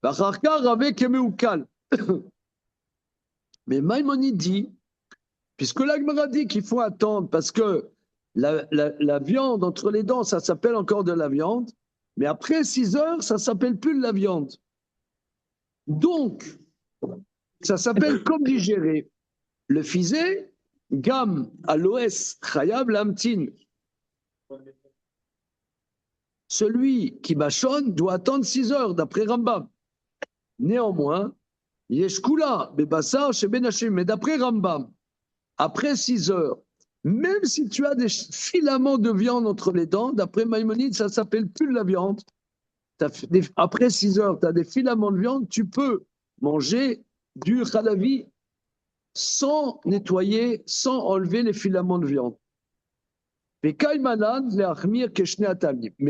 Vacharkar avec Emeukal. Mais Maïmonide dit, puisque l'Agmara dit qu'il faut attendre parce que la viande entre les dents, ça s'appelle encore de la viande, mais après 6 heures, ça s'appelle plus de la viande. Donc, ça s'appelle comme digérer. Le fisé, Gam, Aloès, Chayab, Lamtin. Celui qui mâchonne doit attendre 6 heures, d'après Rambam. Néanmoins, Yeshkula, Bebassar, chez Benachim, mais d'après Rambam, après 6 heures, même si tu as des filaments de viande entre les dents, d'après Maïmonide, ça ne s'appelle plus de la viande. Après 6 heures, tu as des filaments de viande, tu peux manger du halavi sans nettoyer, sans enlever les filaments de viande. Mais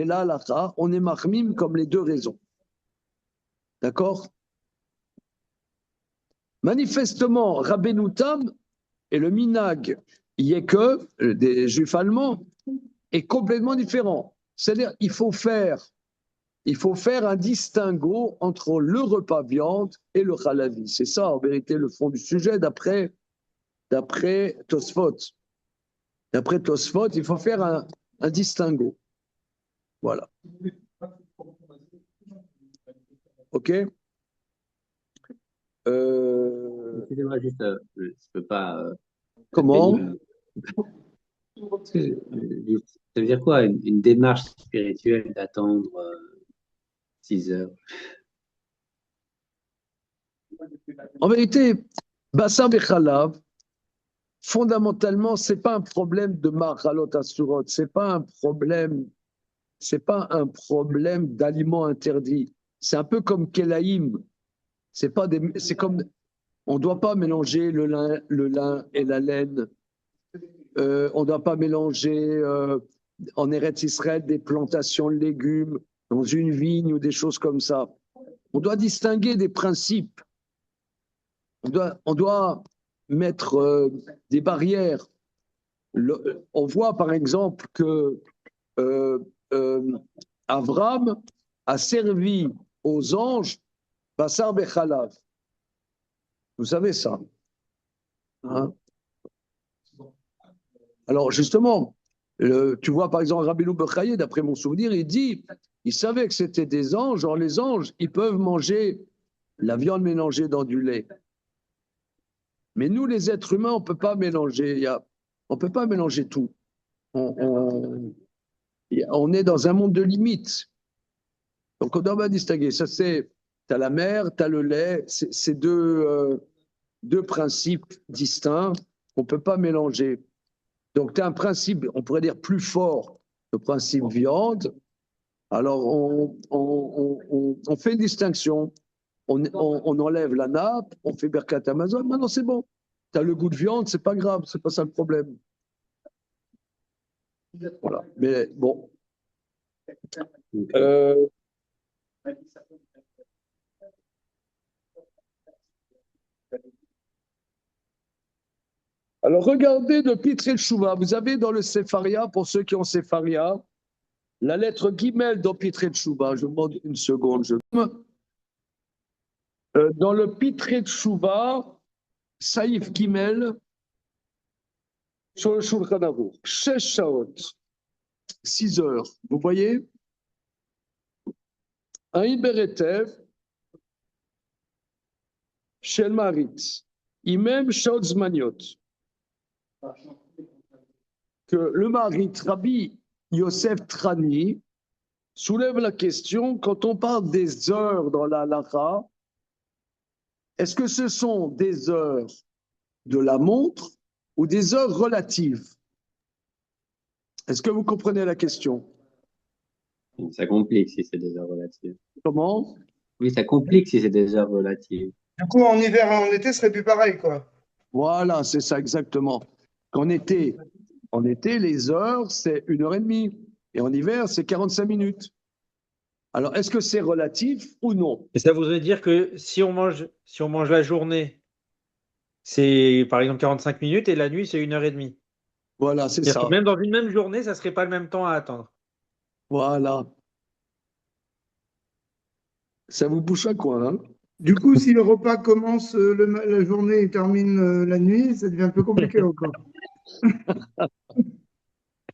là, on est mahmim comme les 2 raisons. D'accord? Manifestement, Rabbeinu Tam et le minag Yeke, des juifs allemands, est complètement différent. C'est-à-dire il faut faire un distinguo entre le repas viande et le halavi. C'est ça, en vérité, le fond du sujet, d'après Tosfot. D'après Tosfot, il faut faire un distinguo. Voilà. OK? Excusez-moi juste, je peux pas. Comment? Ça veut dire quoi, une démarche spirituelle d'attendre 6 heures? En vérité, Bassar Bechalav, fondamentalement, ce n'est pas un problème de Marhalot Asurot, ce n'est pas un problème d'aliments interdits. C'est un peu comme Kelaïm. C'est comme, on ne doit pas mélanger le lin et la laine. On ne doit pas mélanger en Eretz Israël des plantations de légumes dans une vigne ou des choses comme ça. On doit distinguer des principes. On doit mettre des barrières. On voit par exemple que Avram a servi aux anges Bassar Bechalav. Vous savez ça, hein? Alors justement, tu vois par exemple Rabbeinu Bechaye, d'après mon souvenir, il savait que c'était des anges. Genre les anges, ils peuvent manger la viande mélangée dans du lait. Mais nous, les êtres humains, on ne peut pas mélanger. On ne peut pas mélanger tout. On est dans un monde de limites. Donc on doit distinguer. Ça, c'est, tu as la mer, tu as le lait. C'est deux principes distincts qu'on ne peut pas mélanger. Donc tu as un principe, on pourrait dire plus fort, le principe viande. Alors on fait une distinction. On enlève la nappe, on fait Birkat Amazon, maintenant c'est bon. Tu as le goût de viande, c'est pas grave, c'est pas ça le problème. Voilà, mais bon. Alors, regardez de Pitré Tchouva. Vous avez dans le Sepharia, pour ceux qui ont Sepharia, la lettre Guimel dans Pitré Tchouva. Je vous demande une seconde. Dans le Pitré Tchouva, Saïf Guimel, sur le Shulchan Aruch, 6 shaot, 6 heures. Vous voyez? Un Beretev, Shel Maritz, Imem Shaot Zmaniot. Que le Maritz, Rabbi Yosef Trani, soulève la question, quand on parle des heures dans la halakha, est-ce que ce sont des heures de la montre ou des heures relatives? Est-ce que vous comprenez la question? Ça complique si c'est des heures relatives. Comment? Oui, ça complique si c'est des heures relatives. Du coup, en hiver et en été, ce serait plus pareil, quoi. Voilà, c'est ça exactement. En été, les heures, c'est 1h30. Et en hiver, c'est 45 minutes. Alors, est-ce que c'est relatif ou non? Et ça voudrait dire que si on mange la journée, c'est par exemple 45 minutes et la nuit, c'est 1h30. Voilà, c'est C'est-à-dire ça. que même dans une même journée, ça ne serait pas le même temps à attendre. Voilà. Ça vous bouche à quoi, hein? Du coup, si le repas commence la journée et termine la nuit, ça devient un peu compliqué encore.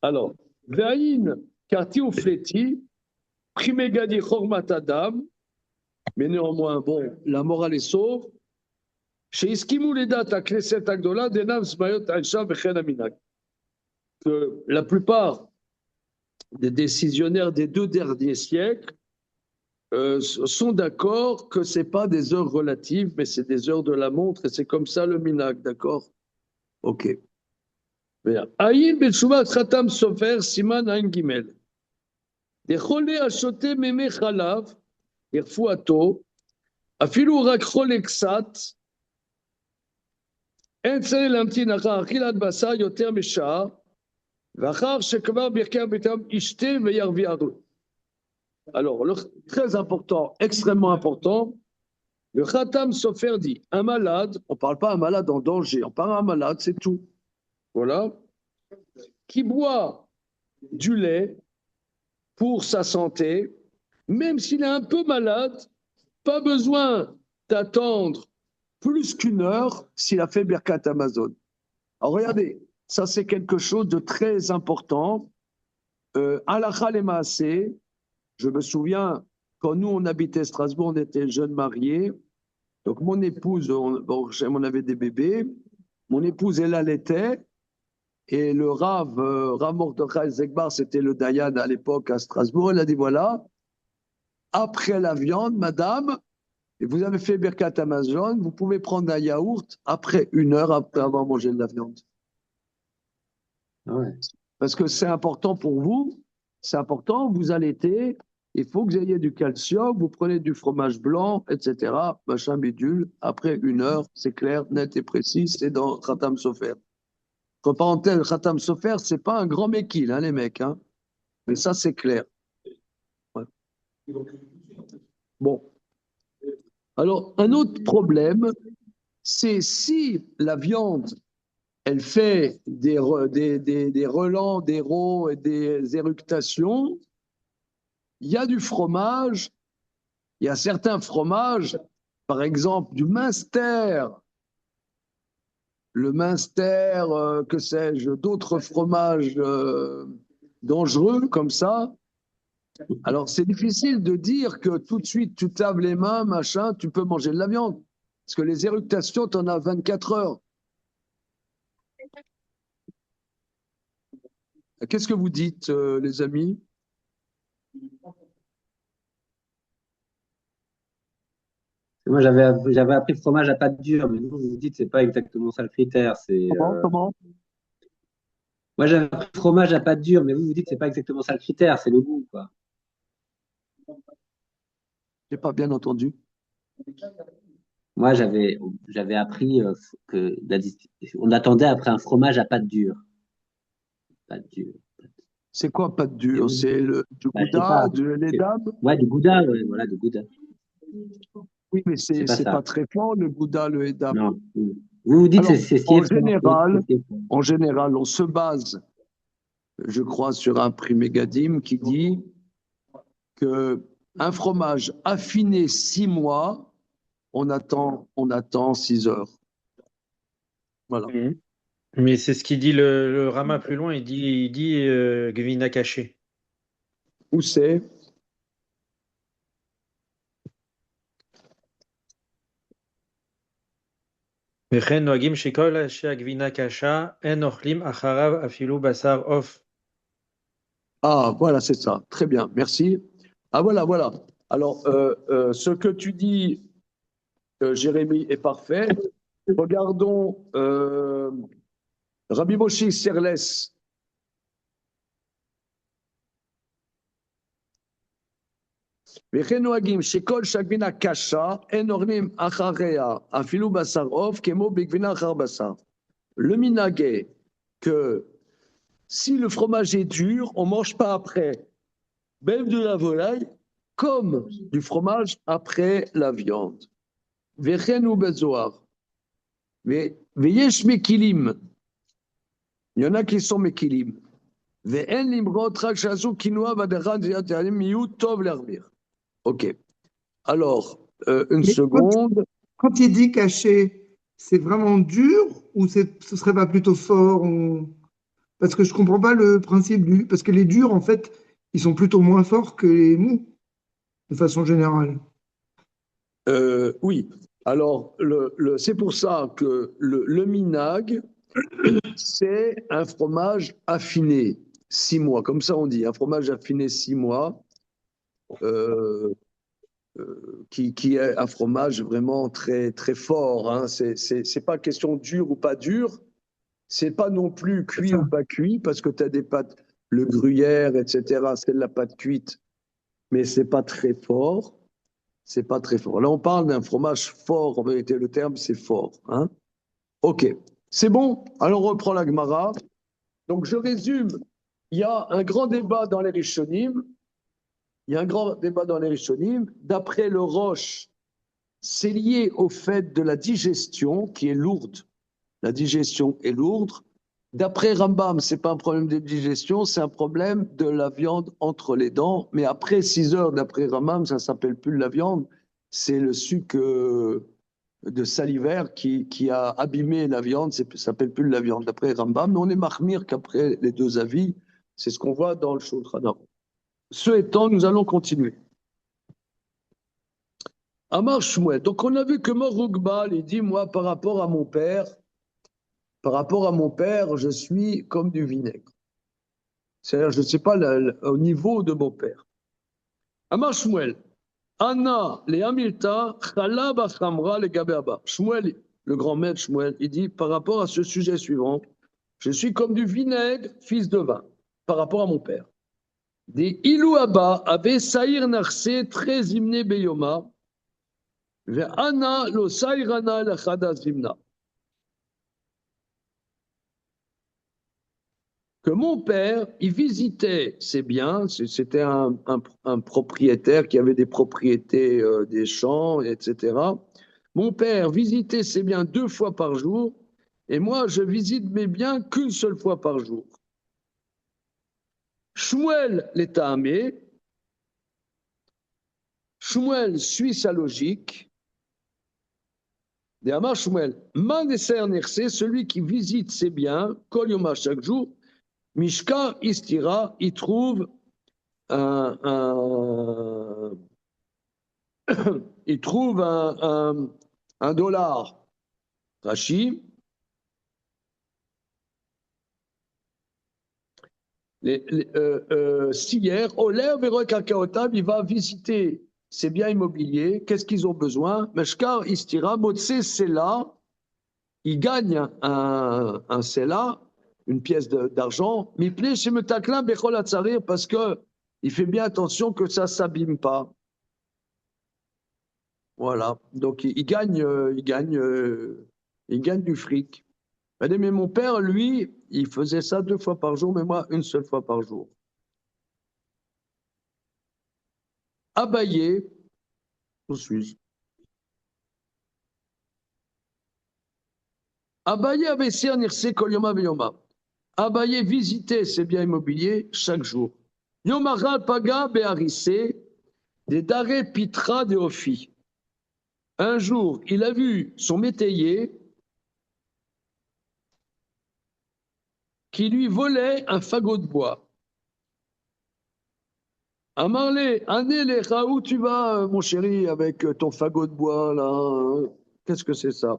Alors, Ve'ayin Kati ou Fleti, Primegadi Chormat Adam, mais néanmoins, bon, la morale est sauve. Chez Iskimou Ledat Akneset Agdola, Denam Smayot Aisha Vechen Aminak. Que la plupart des décisionnaires des 2 derniers siècles sont d'accord que ce n'est pas des heures relatives, mais c'est des heures de la montre, et c'est comme ça le minag, d'accord? Ok. Aïn ben Shouva Khatam Sofer Siman Aïn Gimel. Dechole Ashote Meme Chalav, Irfuato, Afilu Rak Chole Ksat, En Tsare Lamtin Achar Achilat Basar Yoter Mesha, Vachar Shekvar Birker Betam Ishte Veyarvi Adru. Alors, très important, extrêmement important, le Khatam Sofer dit, un malade, on ne parle pas un malade en danger, on parle un malade, c'est tout. Voilà. Qui boit du lait pour sa santé, même s'il est un peu malade, pas besoin d'attendre plus qu'1 heure s'il a fait Birkat Amazon. Alors regardez, ça c'est quelque chose de très important. Halakha le Maaseh, je me souviens, quand nous on habitait Strasbourg, on était jeunes mariés. Donc mon épouse, on avait des bébés, mon épouse elle allaitait, et le Rav Mordechai Zegbar, c'était le Dayan à l'époque à Strasbourg, il a dit voilà, après la viande, madame, et vous avez fait Birkat Amazon, vous pouvez prendre un yaourt après 1 heure après avoir mangé de la viande. Ouais. Parce que c'est important pour vous, c'est important, vous allaitez, il faut que vous ayez du calcium, vous prenez du fromage blanc, etc., machin bidule, après 1 heure, c'est clair, net et précis, c'est dans Khatam Sofer. Entre parenthèses, Khatam Sofer, c'est pas un grand méquille, hein, les mecs, hein. Mais ça, c'est clair. Ouais. Bon. Alors, un autre problème, c'est si la viande, elle fait des relents, des rots et des éructations, il y a du fromage, il y a certains fromages, par exemple du Münster, le Münster, que sais-je, d'autres fromages dangereux comme ça. Alors, c'est difficile de dire que tout de suite, tu te laves les mains, machin, tu peux manger de la viande. Parce que les éructations, tu en as 24 heures. Qu'est-ce que vous dites, les amis? Moi, j'avais appris fromage à pâte dure, mais vous, vous dites que c'est pas exactement ça le critère. Comment? Moi, j'avais appris fromage à pâte dure, mais vous, vous dites que c'est pas exactement ça le critère, c'est le goût, quoi. J'ai pas bien entendu. Moi, j'avais appris que on attendait après un fromage à pâte dure. Pâte dure. C'est quoi pâte dure? C'est du Bah, je sais gouda, pas. de l'édame? Ouais, du gouda, ouais, voilà, du gouda. Oui, mais C'est c'est pas pas ça. très fort, le gouda, le édame. Non. Vous dites Alors, c'est ce qui est fort. en général, on se base, je crois, sur un prix Mégadim qui dit que un fromage affiné 6 mois, on attend 6 heures. Voilà. Mais c'est ce qu'il dit le Rama plus loin, il dit Gvina caché. Où c'est? וכן נוהגים שכל שהגבינה קשה, אין אוכלים אחריו אפילו בשר עוף. Ah, voilà, c'est ça. Très bien, merci. Ah, voilà, voilà. Alors, ce que tu dis, Jérémy, est parfait. Regardons Rabbi Moshe Serles. וכן נוהגים שכל שהגבינה קשה, אין אוכלים אחריה אפילו בשר עוף, כמו בגבינה אחר בשר. Le minhag est que si le fromage est dur, on ne mange pas après, même de la volaille, comme du fromage après la viande. Vechen ou bezoar. Veyesh mekilim. Il y en a qui sont mekilim. Ve'en limrot rak shazu kinoa vadechad yaterim miyu tov l'hermir. Ok. Alors, une Mais seconde. quand il dit caché, c'est vraiment dur ou ce serait pas plutôt fort Parce que je comprends pas le principe du. Parce que les durs, en fait, ils sont plutôt moins forts que les mous, de façon générale. Oui. Alors, c'est pour ça que le minag, c'est un fromage affiné 6 mois. Comme ça, on dit, un fromage affiné 6 mois, qui est un fromage vraiment très, très fort. Hein. C'est pas question dur ou pas dur. C'est pas non plus cuit ou pas cuit, parce que tu as des pâtes, le gruyère, etc., c'est de la pâte cuite, mais c'est pas très fort. C'est pas très fort. Là, on parle d'un fromage fort. En vérité, le terme, c'est fort. Hein. OK. C'est bon. Alors, on reprend la Gemara. Donc, je résume. Il y a un grand débat dans les Rishonim. D'après le Roche, c'est lié au fait de la digestion qui est lourde. La digestion est lourde. D'après Rambam, ce n'est pas un problème de digestion, c'est un problème de la viande entre les dents. Mais après 6 heures, d'après Rambam, ça ne s'appelle plus de la viande, c'est le suc de salivaire qui a abîmé la viande, ça ne s'appelle plus de la viande, d'après Rambam. Mais on est marmire qu'après les deux avis, c'est ce qu'on voit dans le Shulchan Aruch. Ce étant, nous allons continuer. Amar Shmuel. Donc on a vu que Morugbal, il dit, moi, par rapport à mon père, je suis comme du vinaigre. C'est-à-dire, je ne sais pas au niveau de mon père. Amar Shmuel. Anna, les Hamilta, Chalab Achamra, les Gabeaba. Shmuel, le grand maître Shmuel, il dit, par rapport à ce sujet suivant, je suis comme du vinaigre, fils de vin, par rapport à mon père. Des Ilou Abba avait Saïr Narse, très hymné Beyoma, vers Anna, lo Saïrana, la Chada Zimna. Que mon père, il visitait ses biens, c'était un propriétaire qui avait des propriétés, des champs, etc. Mon père visitait ses biens 2 fois par jour, et moi, je visite mes biens qu'une seule fois par jour. Shmuel l'état amé, Shmuel suit sa logique. De Amar Shmuel, Maneser Nerse, celui qui visite ses biens, Kol Yoma chaque jour, Mishka Istira, il trouve il trouve un dollar. Rashi. Hier, Oler Vero Kakaotab, il va visiter ses biens immobiliers. Qu'est-ce qu'ils ont besoin? Meshkar Istira, Motse Sela, il gagne un Sela, une pièce d'argent. Miple chez Metaklin Bechol Atzarir, parce qu'il fait bien attention que ça ne s'abîme pas. Voilà. Donc, il gagne du fric. Mais mon père, lui, il faisait ça 2 fois par jour, mais moi, une seule fois par jour. Abaye, où suis-je? Abaye Avessir Nirse Kol Yoma Veyoma. Abaye visitait ses biens immobiliers chaque jour. Yomara Paga Beharise, des Dare Pitra de Ophi. Un jour, il a vu son métayer qui lui volait un fagot de bois. Amarle, Anele, où tu vas, mon chéri, avec ton fagot de bois, là? Qu'est-ce que c'est ça?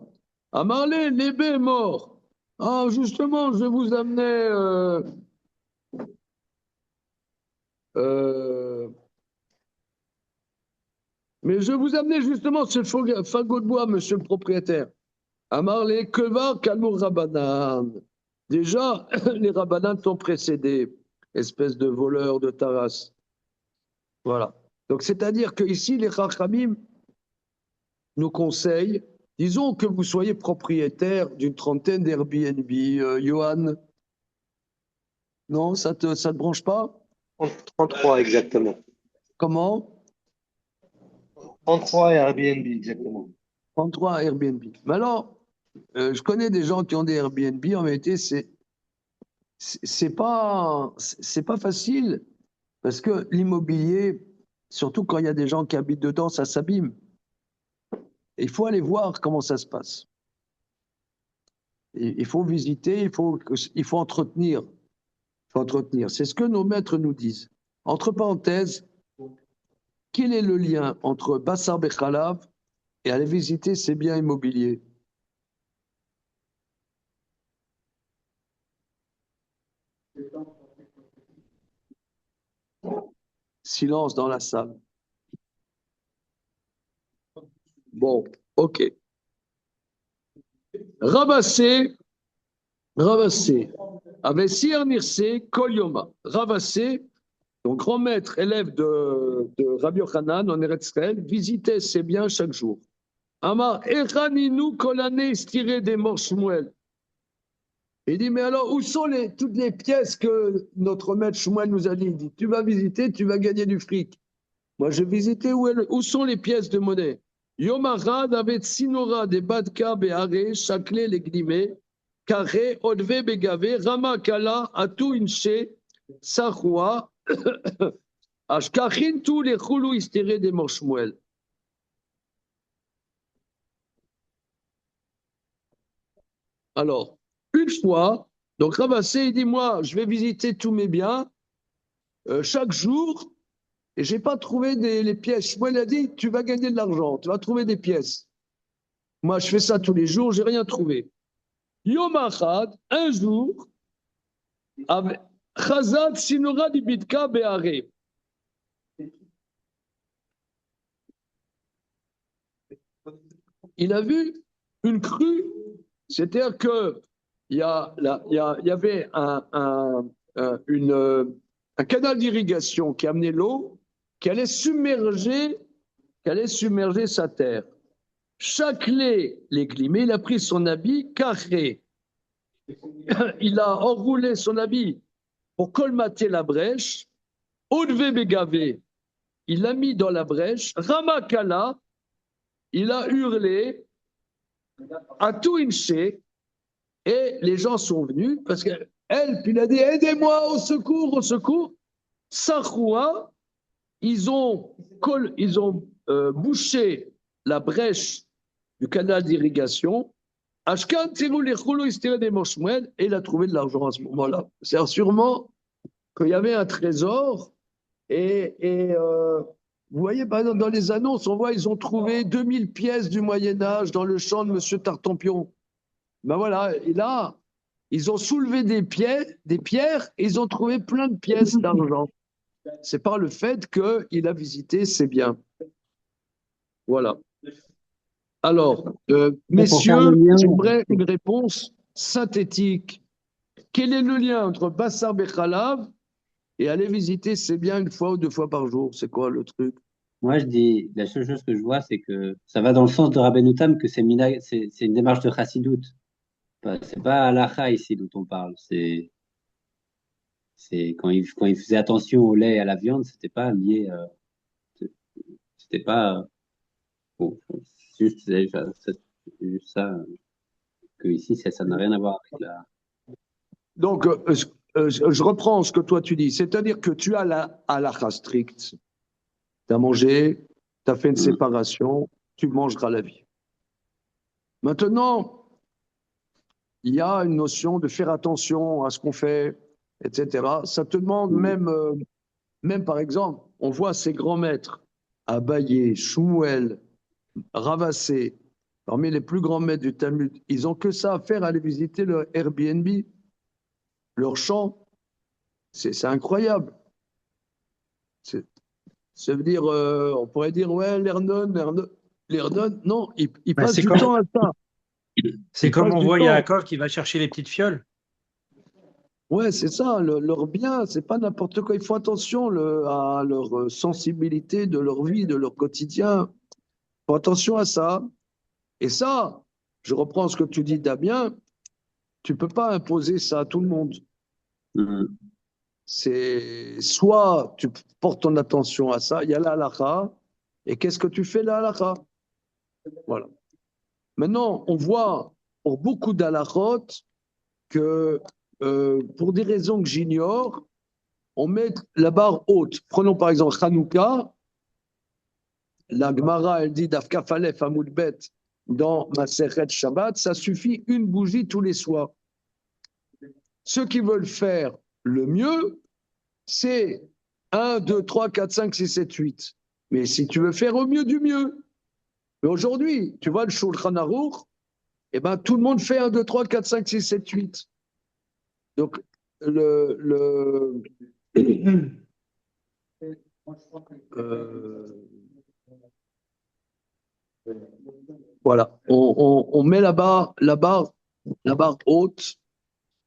Amarle, l'ébé est mort. Ah, justement, je vous amenais mais je vous amenais justement ce fagot de bois, monsieur le propriétaire. Amarle, Kevar, Kalmour Rabanan. Déjà, les Rabanan t'ont précédé, espèce de voleur de Taras. Voilà. Donc, c'est-à-dire qu'ici, les Chachamim nous conseillent, disons que vous soyez propriétaire d'une trentaine d'Airbnb, Johan. Non, ça te branche pas? 33 exactement. Comment? 33 Airbnb exactement. 33 Airbnb. Mais alors, je connais des gens qui ont des Airbnb, en vérité, c'est pas facile, parce que l'immobilier, surtout quand il y a des gens qui habitent dedans, ça s'abîme. Il faut aller voir comment ça se passe. Il faut visiter, il faut entretenir. C'est ce que nos maîtres nous disent. Entre parenthèses, quel est le lien entre Bassar Bechalav et aller visiter ces biens immobiliers? Silence dans la salle. Bon, ok. Ravassé, Avessir Nirse, Kol Yoma. Ravassé, donc grand maître, élève de Rabbi Yochanan en Eretz Israël, visitait ses biens chaque jour. Amar, Echaninu Kolane Stiré des morts Shmuel. Il dit, mais alors, où sont toutes les pièces que notre maître Shmuel nous a dit? Il dit, tu vas visiter, tu vas gagner du fric. Moi, j'ai visité où sont les pièces de monnaie. Yomarad avait Sinora des Badka Beare, Chakle les Glimé, Kare, Odve Begave, Rama Kala, Atu Inche, Sahua, Ashkachin, tous les Choulou Istéré des morts Shmuel. Alors, une fois, donc Ravassé, il dit, moi, je vais visiter tous mes biens chaque jour, et je n'ai pas trouvé les pièces. Moi, il a dit, tu vas gagner de l'argent, tu vas trouver des pièces. Moi, je fais ça tous les jours, je n'ai rien trouvé. Yom Achad, un jour, Chazad Sinora di Bidka Beare. Il a vu une crue, c'est-à-dire que il y avait un canal d'irrigation qui amenait l'eau, qui allait submerger sa terre. Chaque les climés, il a pris son habit carré. Il a enroulé son habit pour colmater la brèche. Odve Begavé, il l'a mis dans la brèche. Ramakala, il a hurlé à tout Inche, et les gens sont venus parce qu'elle, puis il a dit aidez-moi, au secours, au secours. Sachoua, ils ont bouché la brèche du canal d'irrigation. Ashkan tirou les rouleaux, il se tirait des Moshmuel, et il a trouvé de l'argent à ce moment-là. C'est sûrement qu'il y avait un trésor, et vous voyez, par exemple, dans les annonces, on voit ils ont trouvé 2000 pièces du Moyen-Âge dans le champ de M. Tartampion. Ben voilà, et là, ils ont soulevé des pierres, et ils ont trouvé plein de pièces d'argent. C'est par le fait qu'il a visité ces biens. Voilà. Alors, messieurs, j'aimerais une réponse synthétique. Quel est le lien entre Bassar Bechalav et aller visiter ces biens une fois ou deux fois par jour? C'est quoi le truc? Moi, je dis, la seule chose que je vois, c'est que ça va dans le sens de Rabbeinu Tam, que c'est une démarche de chassidoute. C'est pas halakha ici dont on parle. C'est quand il faisait attention au lait et à la viande, c'était pas lié, c'était pas, bon, c'est juste ça. que ici, ça n'a rien à voir avec la. Donc, je reprends ce que toi tu dis, c'est-à-dire que tu as la halakha stricte, tu as mangé, tu as fait une séparation, tu mangeras la vie. Maintenant, il y a une notion de faire attention à ce qu'on fait, etc. Ça te demande même par exemple, on voit ces grands maîtres, Abaye, Shmuel, Ravassé, parmi les plus grands maîtres du Talmud, ils ont que ça à faire, aller visiter leur Airbnb, leur champ. C'est incroyable. Ça veut dire, on pourrait dire, ouais, l'Ernon, non, ils passent du temps à ça. C'est comme passent on du voit temps. Yaakov qui va chercher les petites fioles. Ouais, c'est ça, leur bien, c'est pas n'importe quoi. Ils font attention à leur sensibilité de leur vie, de leur quotidien. Ils font attention à ça. Et ça, je reprends ce que tu dis, Damien, tu peux pas imposer ça à tout le monde. Mhm. C'est soit tu portes ton attention à ça, il y a la halakha, et qu'est-ce que tu fais la halakha? Voilà. Maintenant, on voit pour beaucoup d'halakhot que pour des raisons que j'ignore, on met la barre haute. Prenons par exemple Hanouka, la Gemara, elle dit Dafka Falef Amoudbet dans Masechet Shabbat, ça suffit une bougie tous les soirs. Ceux qui veulent faire le mieux, c'est 1, 2, 3, 4, 5, 6, 7, 8. Mais si tu veux faire au mieux du mieux, mais aujourd'hui, tu vois le Shulchan Aruch, eh ben, tout le monde fait 1, 2, 3, 4, 5, 6, 7, 8. Donc, voilà, on met la barre haute.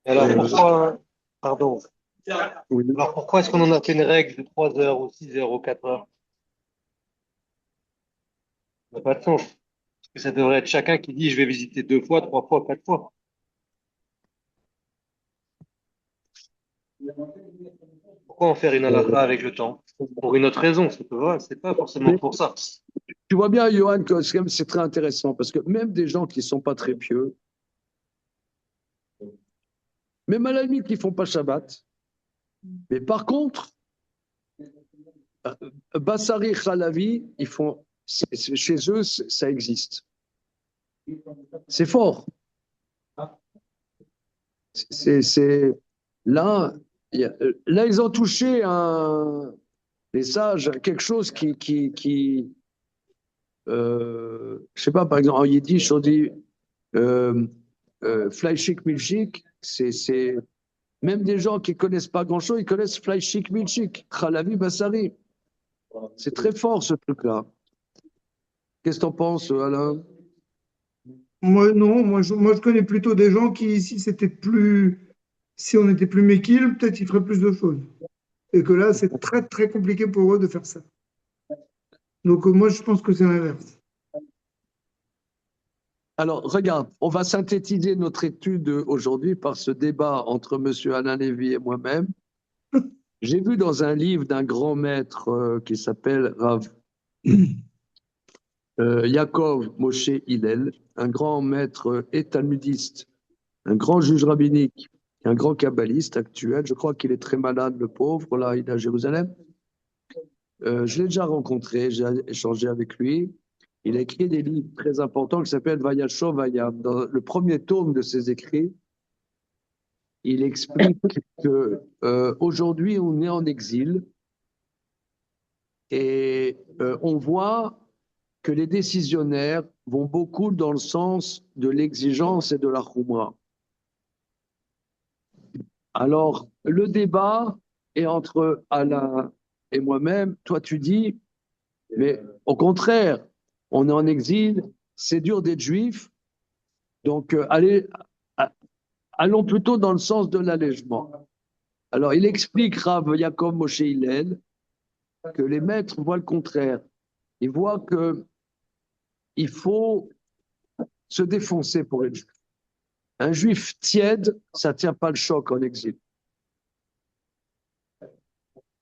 Alors pourquoi, pardon, Oui. alors pourquoi est-ce qu'on en a fait une règle de 3 heures ou 6 heures ou 4 heures? Ça n'a pas de sens. Parce que ça devrait être chacun qui dit je vais visiter 2 fois, 3 fois, 4 fois. Pourquoi en faire une halakha avec le temps? Pour une autre raison, c'est pas forcément pour ça. Tu vois bien, Johan, que c'est très intéressant parce que même des gens qui ne sont pas très pieux, même à la limite qui ne font pas Shabbat, mais par contre, Bassari Khalavi, chez eux, ça existe. C'est fort. Là, là, ils ont touché les sages, quelque chose je sais pas, par exemple, en yiddish, on dit Fleischik Milchik, c'est même des gens qui connaissent pas grand-chose, ils connaissent Fleischik Milchik, Khalavi Bassari. C'est très fort ce truc-là. Qu'est-ce que t'en penses, Alain? Moi, non, moi, je connais plutôt des gens qui, si on était plus méquille, peut-être ils feraient plus de choses. Et que là, c'est très, très compliqué pour eux de faire ça. Donc, moi, je pense que c'est l'inverse. Alors, regarde, on va synthétiser notre étude aujourd'hui par ce débat entre M. Alain Lévy et moi-même. J'ai vu dans un livre d'un grand maître qui s'appelle Rav Yaakov Moshe Hillel, un grand maître talmudiste, un grand juge rabbinique, un grand kabbaliste actuel. Je crois qu'il est très malade, le pauvre, là, il est à Jérusalem. Je l'ai déjà rencontré, j'ai échangé avec lui. Il a écrit des livres très importants qui s'appellent Vayashov Vayam. Dans le premier tome de ses écrits, il explique que aujourd'hui on est en exil et on voit que les décisionnaires vont beaucoup dans le sens de l'exigence et de la khoumra. Alors, le débat est entre Alain et moi-même. Toi, tu dis, mais au contraire, on est en exil, c'est dur d'être juif, donc allons plutôt dans le sens de l'allègement. Alors, il explique, Rav Yaakov Moshe Hillel, que les maîtres voient le contraire. Ils voient qu'il faut se défoncer pour être juif. Un juif tiède, ça ne tient pas le choc en exil.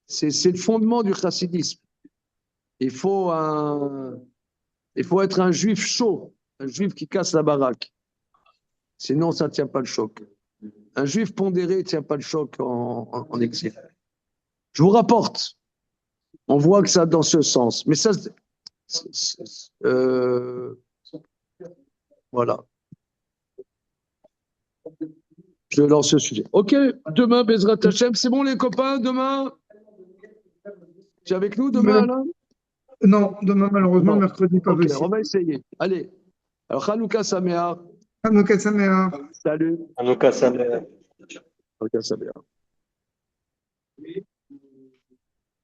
C'est le fondement du chassidisme. Il faut être un juif chaud, un juif qui casse la baraque. Sinon, ça ne tient pas le choc. Un juif pondéré ne tient pas le choc en exil. Je vous rapporte. On voit que ça dans ce sens. Mais ça, voilà. Je lance ce sujet. OK, demain, Bezrat Hashem. C'est bon, les copains, demain? Tu es avec nous demain, Alain? Non, demain, malheureusement, Non. mercredi, pas OK, possible. on va essayer. Allez. Alors, Hanouka Sameach. Hanouka Sameach. Salut. Hanouka Sameach. Hanouka Sameach.